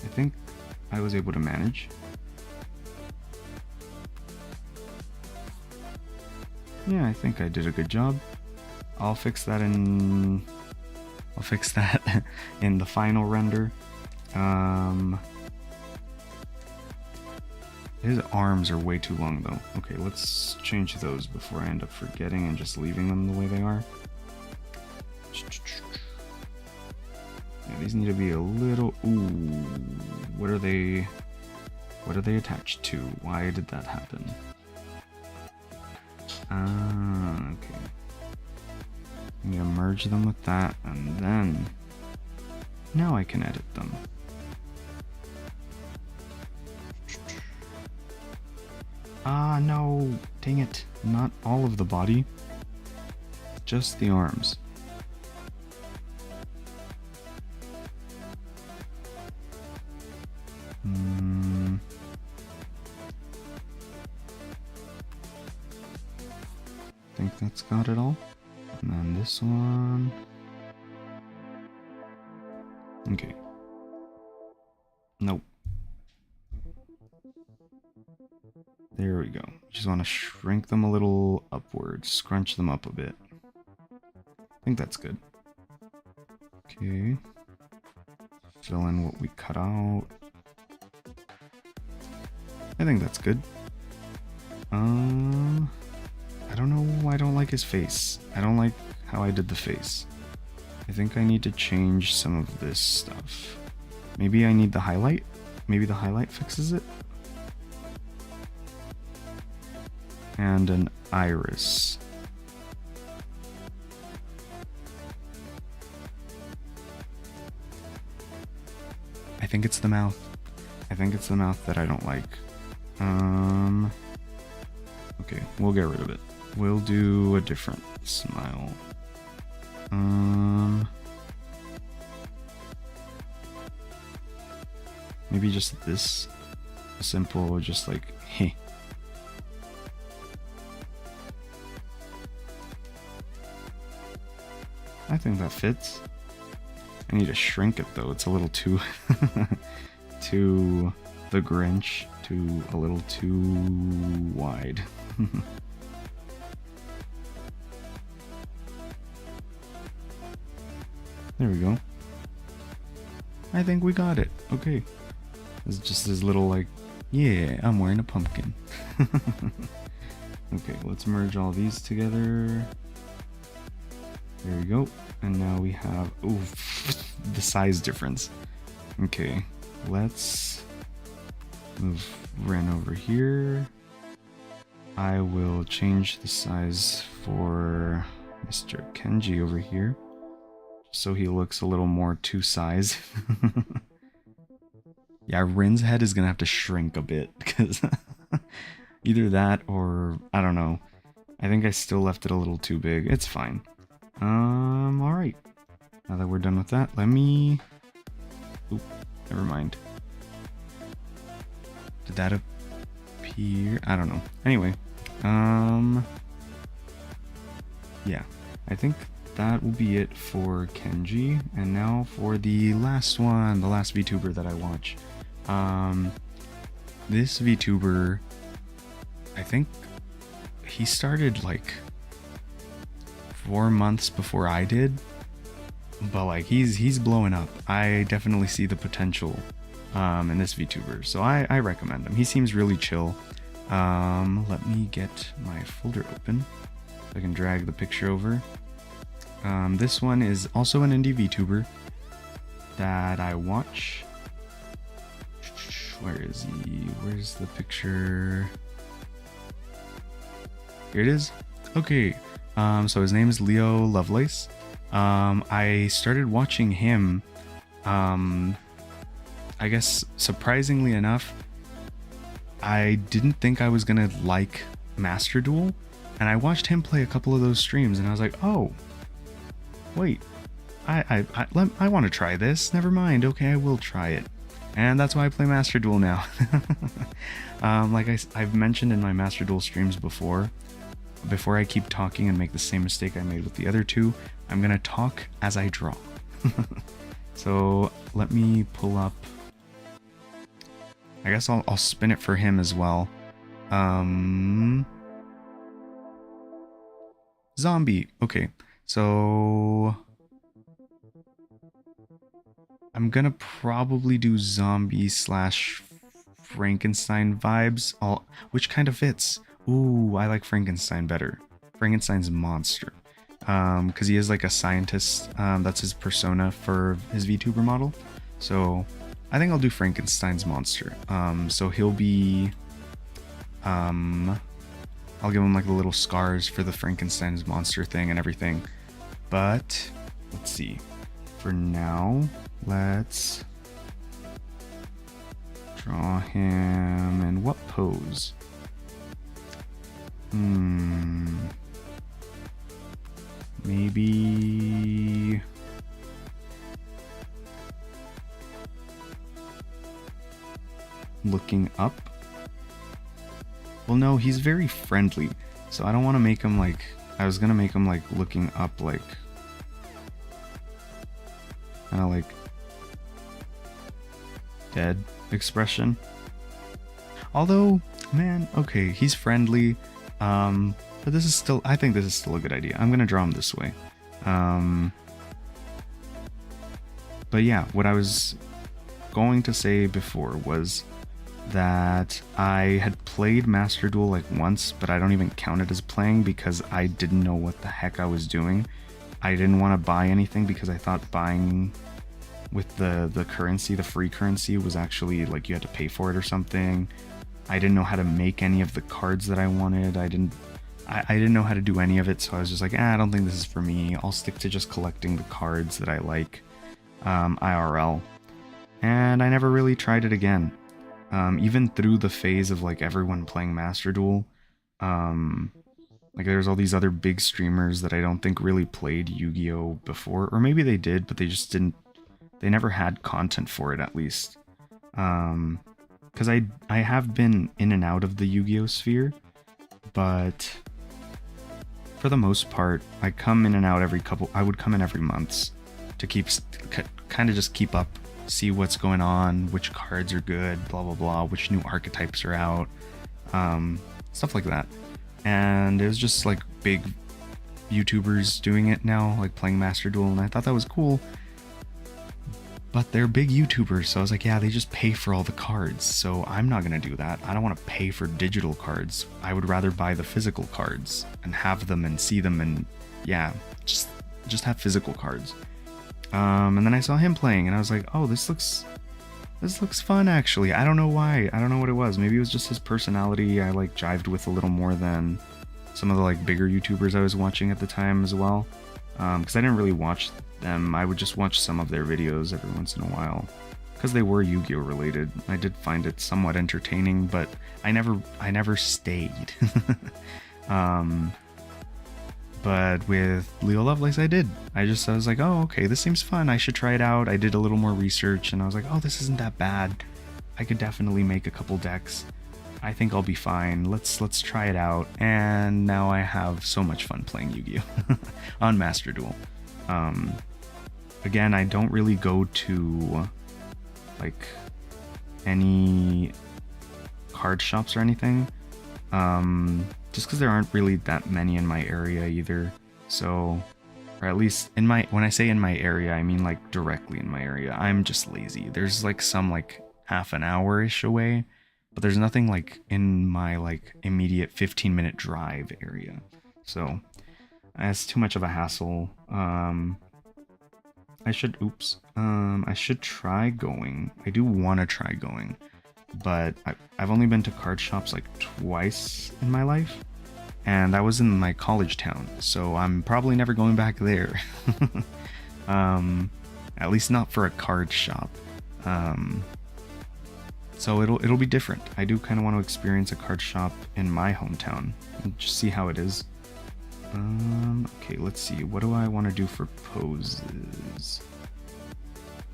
I think I was able to manage. Yeah, I think I did a good job. I'll fix that in in the final render. His arms are way too long though. Okay, let's change those before I end up forgetting and just leaving them the way they are. Yeah, these need to be a little... Ooh, what are they attached to? Why did that happen? Ah, okay. I'm gonna merge them with that, and then now I can edit them. Ah, no, dang it. Not all of the body, just the arms. I think that's got it all. And then this one. Okay. Nope. There we go. Just want to shrink them a little upwards, scrunch them up a bit. I think that's good. Okay. Fill in what we cut out. I think that's good. I don't know why I don't like his face. I don't like how I did the face. I think I need to change some of this stuff. Maybe I need the highlight? Maybe the highlight fixes it? And an iris. I think it's the mouth. I think it's the mouth that I don't like. Okay, we'll get rid of it. We'll do a different smile. Maybe just this. A simple, just like, hey. I think that fits. I need to shrink it though. It's a little too too the Grinch, a little too wide. There we go. I think we got it. Okay. It's just this little like, yeah, I'm wearing a pumpkin. Okay, let's merge all these together. There we go. And now we have, ooh, the size difference. Okay, let's Move Ren over here. I will change the size for Mr. Kenji over here, so he looks a little more to size. Yeah, Rin's head is gonna have to shrink a bit, because either that or, I don't know. I think I still left it a little too big. It's fine. Alright. Now that we're done with that, let me... Oop, never mind. Did that appear? I don't know. Anyway, yeah, I think that will be it for Kenji. And now for the last one, the last VTuber that I watch. This VTuber, I think he started like 4 months before I did, but like he's blowing up. I definitely see the potential in this VTuber, so I recommend him. He seems really chill. Let me get my folder open so I can drag the picture over. This one is also an indie VTuber that I watch. Where is he? Where's the picture? Here it is. Okay, so his name is Leo Lovelace. I started watching him, I guess surprisingly enough, I didn't think I was gonna like Master Duel, and I watched him play a couple of those streams, and I was like, oh, wait, I want to try this. Never mind. Okay, I will try it, and that's why I play Master Duel now. Like I've mentioned in my Master Duel streams before I keep talking and make the same mistake I made with the other two, I'm gonna talk as I draw. So let me pull up. I guess I'll spin it for him as well. Zombie. Okay, so I'm gonna probably do zombie slash Frankenstein vibes. Which kind of fits? Ooh, I like Frankenstein better. Frankenstein's monster. Because he is like a scientist. That's his persona for his VTuber model. So I think I'll do Frankenstein's monster. So he'll be... I'll give him like the little scars for the Frankenstein's monster thing and everything. But, let's see. For now, let's draw him in what pose? Maybe... looking up? Well, no, he's very friendly, so I don't want to make him like... I was gonna make him like looking up, like... kind of like... dead expression. Although, man, okay, he's friendly, but this is still... I think this is still a good idea. I'm gonna draw him this way. But yeah, what I was going to say before was that I had played Master Duel like once, but I don't even count it as playing because I didn't know what the heck I was doing. I didn't want to buy anything because I thought buying with the currency, the free currency, was actually like you had to pay for it or something. I didn't know how to make any of the cards that I wanted. I didn't know how to do any of it, so I was just like, I don't think this is for me. I'll stick to just collecting the cards that I like, IRL. And I never really tried it again. Even through the phase of like everyone playing Master Duel, like there's all these other big streamers that I don't think really played Yu-Gi-Oh before, or maybe they did, but they just didn't, they never had content for it, at least. Because I have been in and out of the Yu-Gi-Oh sphere, but for the most part, I come in and out I would come in every month to kind of just keep up, see what's going on, which cards are good, blah blah blah, which new archetypes are out, stuff like that. And it was just like big YouTubers doing it now, like playing Master Duel, and I thought that was cool. But they're big YouTubers, so I was like, yeah, they just pay for all the cards, so I'm not gonna do that. I don't want to pay for digital cards. I would rather buy the physical cards and have them and see them, and yeah, just have physical cards. And then I saw him playing, and I was like, oh, this looks This looks fun, actually. I don't know why. I don't know what it was. Maybe it was just his personality I, like, jived with a little more than some of the, like, bigger YouTubers I was watching at the time as well. Because I didn't really watch them. I would just watch some of their videos every once in a while. Because they were Yu-Gi-Oh! Related. I did find it somewhat entertaining, but I never stayed. um, but with Leo Lovelace, I did. I was like, oh, okay, this seems fun. I should try it out. I did a little more research, and I was like, oh, this isn't that bad. I could definitely make a couple decks. I think I'll be fine. Let's try it out. And now I have so much fun playing Yu-Gi-Oh! On Master Duel. Again, I don't really go to like any card shops or anything. Just because there aren't really that many in my area either. So, or at least in my, when I say in my area, I mean like directly in my area. I'm just lazy. There's like some like half an hour-ish away, but there's nothing like in my like immediate 15-minute drive area. So it's too much of a hassle. I should try going. I do want to try going, but I've only been to card shops like twice in my life, and that was in my college town, so I'm probably never going back there. At least not for a card shop. So it'll be different. I do kind of want to experience a card shop in my hometown and just see how it is. Okay, let's see. What do I want to do for poses?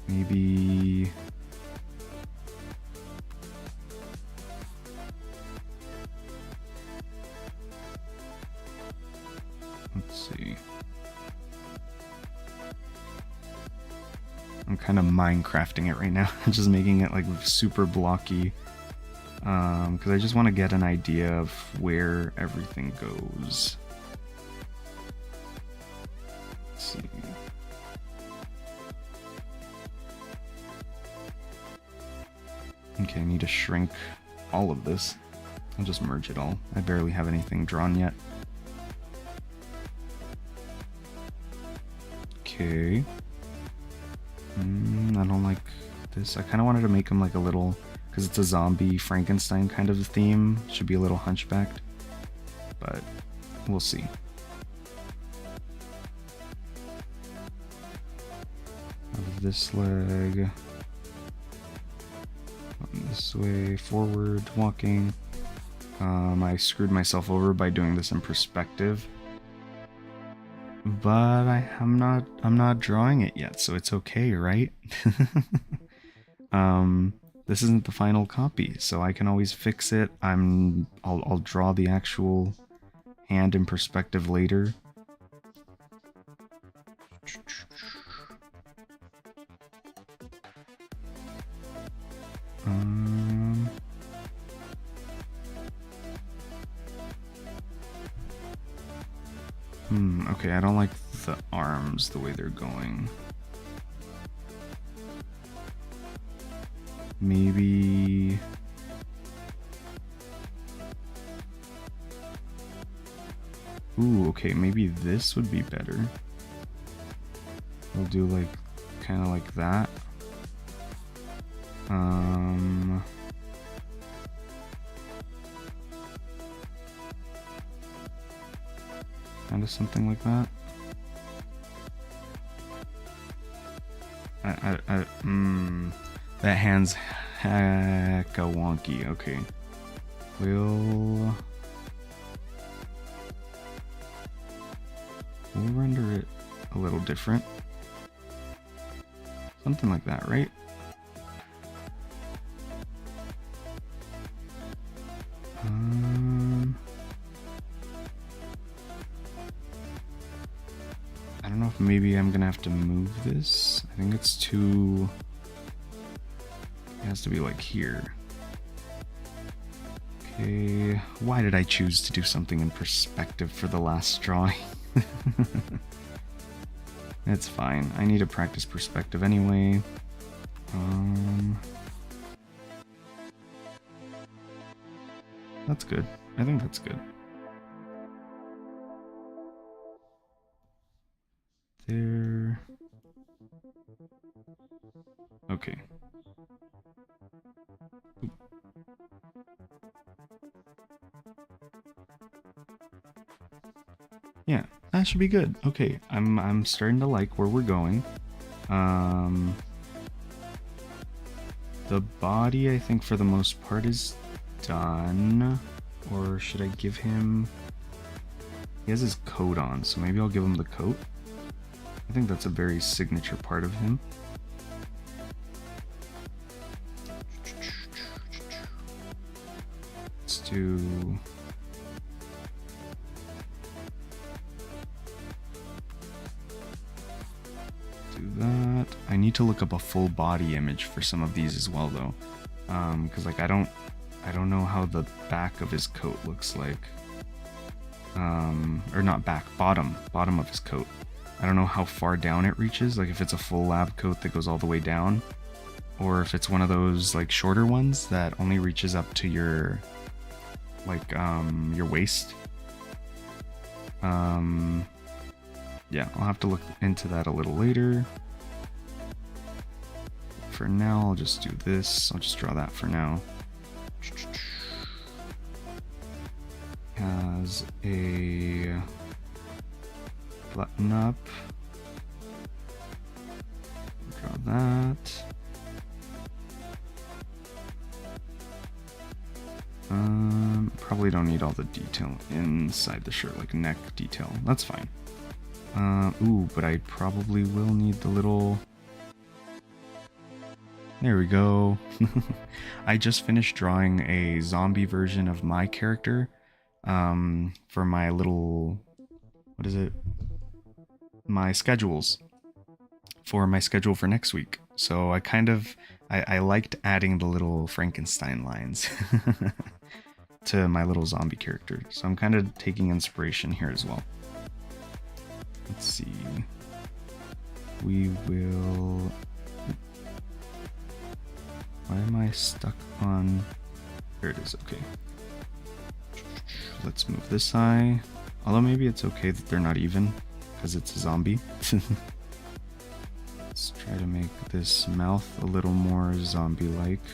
Maybe... Let's see. I'm kind of Minecrafting it right now. Just making it like super blocky. Because I just want to get an idea of where everything goes. Let's see. Okay, I need to shrink all of this. I'll just merge it all. I barely have anything drawn yet. Okay. I don't like this. I kind of wanted to make him like a little, because it's a zombie Frankenstein kind of theme. Should be a little hunchbacked, but we'll see. Have this leg. This way, forward, walking. I screwed myself over by doing this in perspective. But I'm not drawing it yet, so it's okay, right? This isn't the final copy, so I can always fix it. I'll draw the actual hand in perspective later. Okay, I don't like the arms the way they're going. Maybe... Ooh, okay, maybe this would be better. We'll do like, kind of like that. Kind of something like that. That hand's hecka wonky. Okay. We'll render it a little different. Something like that, right? I don't know if maybe I'm gonna have to move this. I think it's too... It has to be like here. Okay, why did I choose to do something in perspective for the last drawing? It's fine. I need to practice perspective anyway. That's good. I think that's good. There. Okay. Yeah, that should be good. Okay, I'm starting to like where we're going. Um, the body, I think, for the most part is done. Or should I give him... He has his coat on, so maybe I'll give him the coat. I think that's a very signature part of him. Let's do... that. I need to look up a full body image for some of these as well, though, because like I don't know how the back of his coat looks like, or not back, bottom of his coat. I don't know how far down it reaches, like if it's a full lab coat that goes all the way down, or if it's one of those like shorter ones that only reaches up to your like your waist. Yeah, I'll have to look into that a little later. For now, I'll just do this. I'll just draw that for now. Has a button up. Draw that. Probably don't need all the detail inside the shirt, like neck detail. That's fine. Ooh, but I probably will need the little... There we go. I just finished drawing a zombie version of my character, for my little... What is it? My schedules. For my schedule for next week. So I kind of... I liked adding the little Frankenstein lines to my little zombie character. So I'm kind of taking inspiration here as well. Let's see. We will... Why am I stuck on... There it is, okay. Let's move this eye. Although maybe it's okay that they're not even, because it's a zombie. Let's try to make this mouth a little more zombie-like.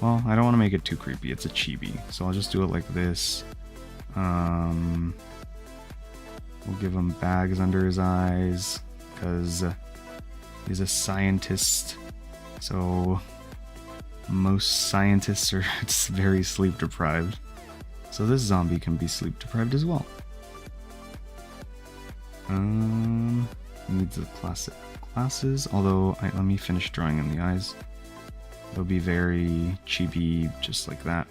Well, I don't want to make it too creepy, it's a chibi, so I'll just do it like this. We'll give him bags under his eyes, because he's a scientist, so most scientists are just very sleep deprived. So this zombie can be sleep deprived as well. Needs the classic glasses, although let me finish drawing in the eyes. It'll be very chibi, just like that.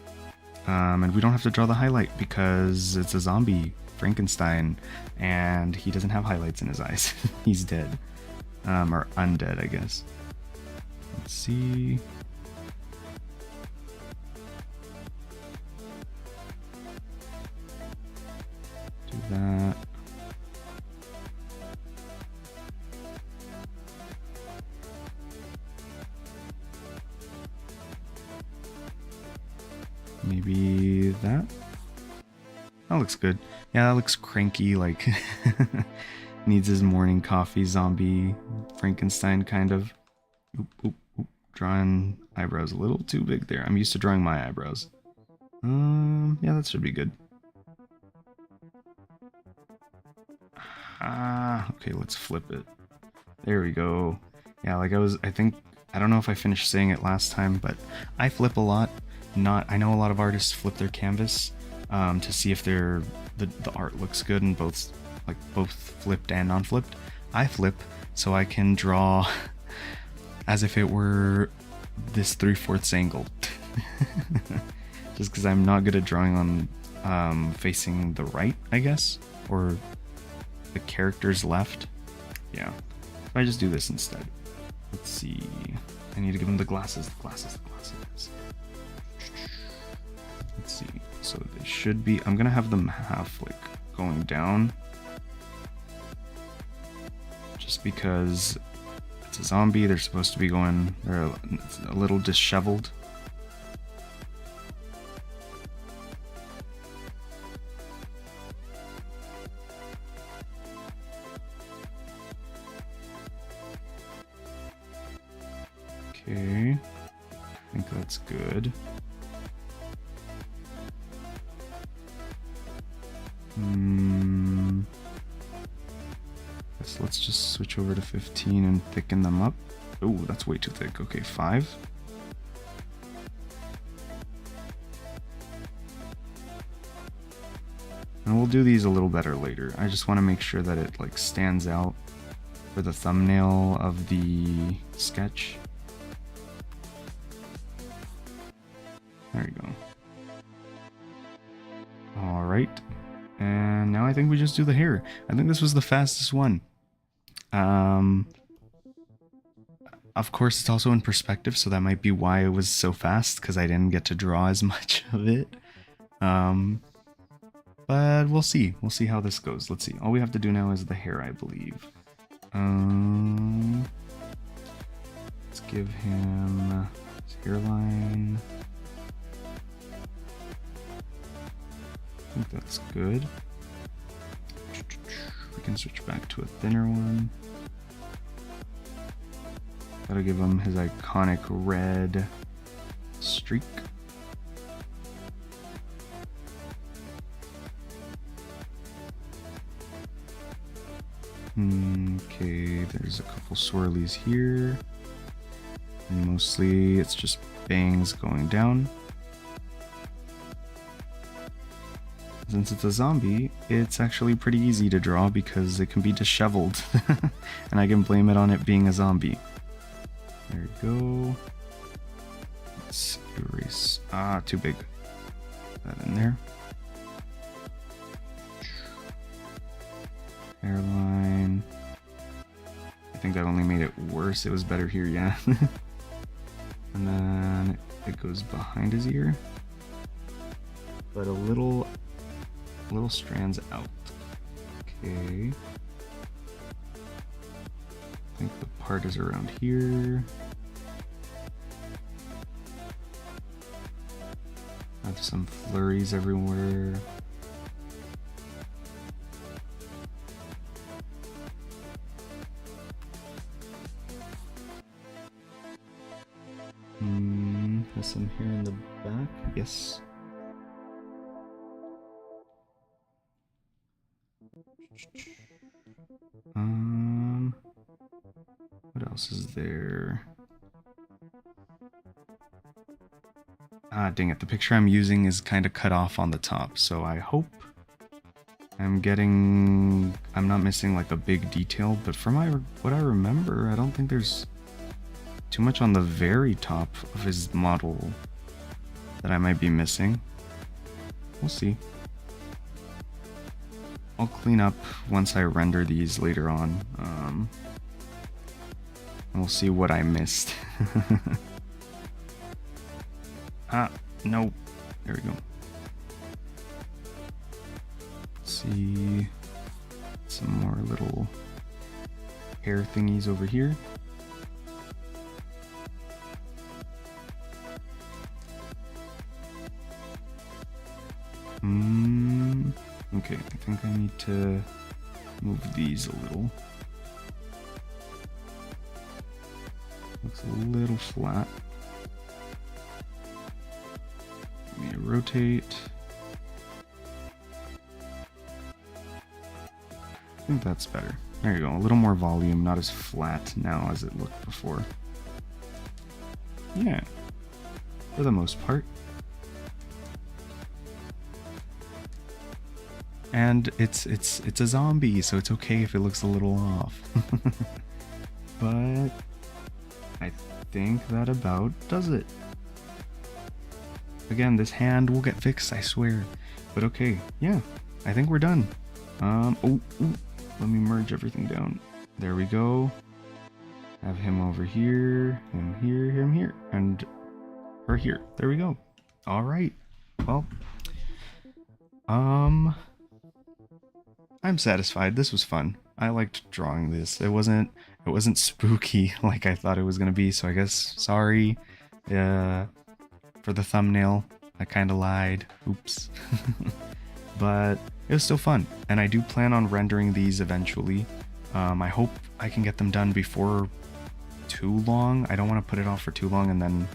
And we don't have to draw the highlight because it's a zombie Frankenstein and he doesn't have highlights in his eyes. He's dead. Or undead, I guess. Let's see. Do that. Maybe that? That looks good. Yeah, that looks cranky, like needs his morning coffee zombie Frankenstein kind of. Oop, oop, oop. Drawing eyebrows a little too big there. I'm used to drawing my eyebrows. Yeah, that should be good. Okay, let's flip it. There we go. Yeah, like I don't know if I finished saying it last time, but I flip a lot. I know a lot of artists flip their canvas to see if the art looks good in both flipped and non-flipped. I flip so I can draw as if it were this 3/4 angle. Just because I'm not good at drawing on facing the right, I guess, or the character's left. Yeah, so I just do this instead. Let's see. I need to give him the glasses. The glasses. Let's see. So they should be. I'm gonna have them half like going down, just because it's a zombie. They're supposed to be going. They're a little disheveled. Okay, I think that's good. Guess let's just switch over to 15 and thicken them up. Oh, that's way too thick. Okay, 5. And we'll do these a little better later. I just want to make sure that it like stands out for the thumbnail of the sketch. There you go. All right. And now I think we just do the hair. I think this was the fastest one. Of course, it's also in perspective, so that might be why it was so fast, because I didn't get to draw as much of it. But we'll see. We'll see how this goes. Let's see. All we have to do now is the hair, I believe. Let's give him his hairline. I think that's good. We can switch back to a thinner one. Gotta give him his iconic red streak. Okay, there's a couple swirlies here. And mostly it's just bangs going down. Since it's a zombie, it's actually pretty easy to draw because it can be disheveled. And I can blame it on it being a zombie. There we go. Let's erase. Ah, too big. Put that in there. Hairline. I think that only made it worse. It was better here, yeah. And then it goes behind his ear. But a little strands out. Okay. I think the part is around here. Have some flurries everywhere. Has some hair in the back. Yes. What else is there? Ah, dang it. The picture I'm using is kind of cut off on the top, so I hope I'm not missing like a big detail, but from what I remember, I don't think there's too much on the very top of his model that I might be missing. We'll see. I'll clean up once I render these later on. We'll see what I missed. Ah, no. There we go. Let's see. Some more little hair thingies over here. Okay, I think I need to move these a little. Looks a little flat. Let me rotate. I think that's better. There you go, a little more volume, not as flat now as it looked before. Yeah, for the most part. And it's a zombie, so it's okay if it looks a little off. But I think that about does it. Again, this hand will get fixed, I swear. But okay, yeah, I think we're done. Oh, let me merge everything down. There we go. Have him over here, him here, and her here. There we go. All right. Well, I'm satisfied. This was fun. I liked drawing this. It wasn't spooky like I thought it was gonna be, so I guess sorry for the thumbnail. I kinda lied. Oops. But it was still fun, and I do plan on rendering these eventually. I hope I can get them done before too long. I don't want to put it off for too long and then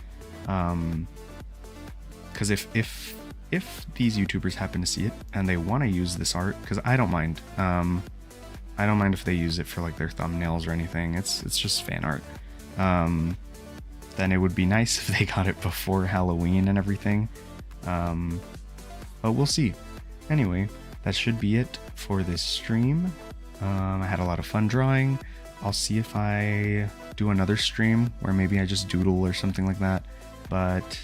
because if if these YouTubers happen to see it and they want to use this art, because I don't mind. I don't mind if they use it for like their thumbnails or anything. It's just fan art. Then it would be nice if they got it before Halloween and everything. But we'll see. Anyway, that should be it for this stream. I had a lot of fun drawing. I'll see if I do another stream where maybe I just doodle or something like that. But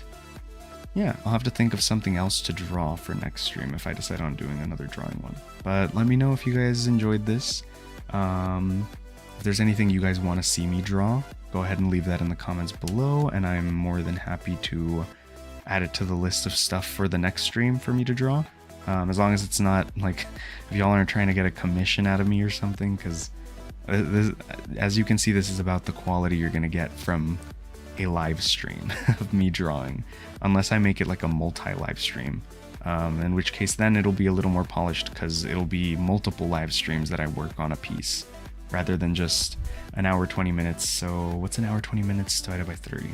yeah, I'll have to think of something else to draw for next stream if I decide on doing another drawing one. But let me know if you guys enjoyed this. If there's anything you guys want to see me draw, go ahead and leave that in the comments below, and I'm more than happy to add it to the list of stuff for the next stream for me to draw. As long as it's not like, if y'all aren't trying to get a commission out of me or something, because as you can see, this is about the quality you're going to get from a live stream of me drawing, unless I make it like a multi-live stream, in which case then it'll be a little more polished because it'll be multiple live streams that I work on a piece rather than just an hour 20 minutes. So what's an hour 20 minutes divided by 30?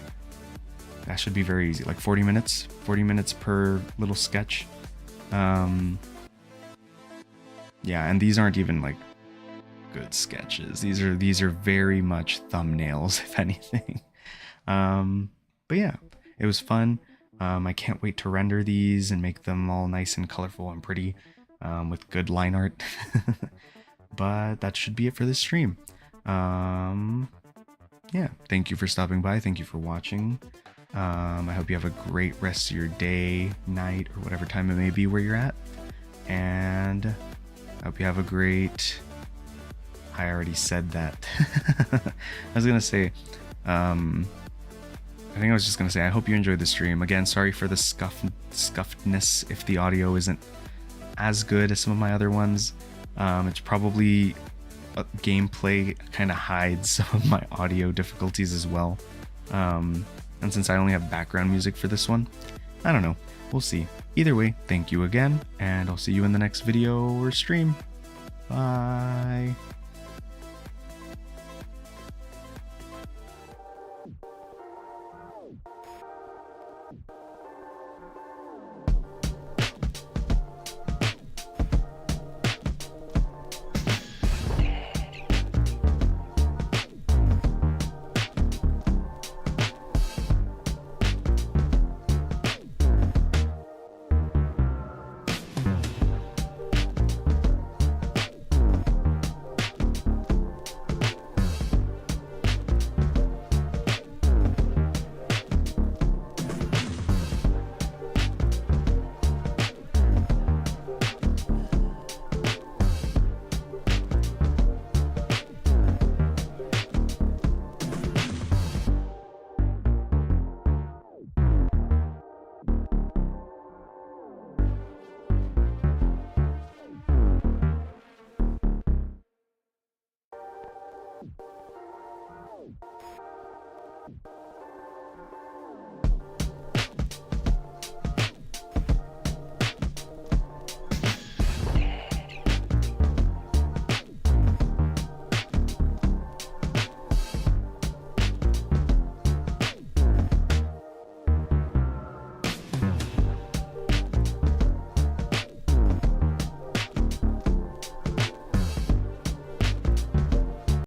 That should be very easy, like 40 minutes per little sketch. Yeah, and these aren't even like good sketches. These are very much thumbnails, if anything. But yeah, it was fun. I can't wait to render these and make them all nice and colorful and pretty, with good line art. But that should be it for this stream. Yeah, thank you for stopping by. Thank you for watching. I hope you have a great rest of your day, night, or whatever time it may be where you're at. And I hope you have a great... I already said that. I was going to say... I think I was just going to say, I hope you enjoyed the stream. Again, sorry for the scuffedness if the audio isn't as good as some of my other ones. It's probably gameplay kind of hides some of my audio difficulties as well. And since I only have background music for this one, I don't know. We'll see. Either way, thank you again, and I'll see you in the next video or stream. Bye.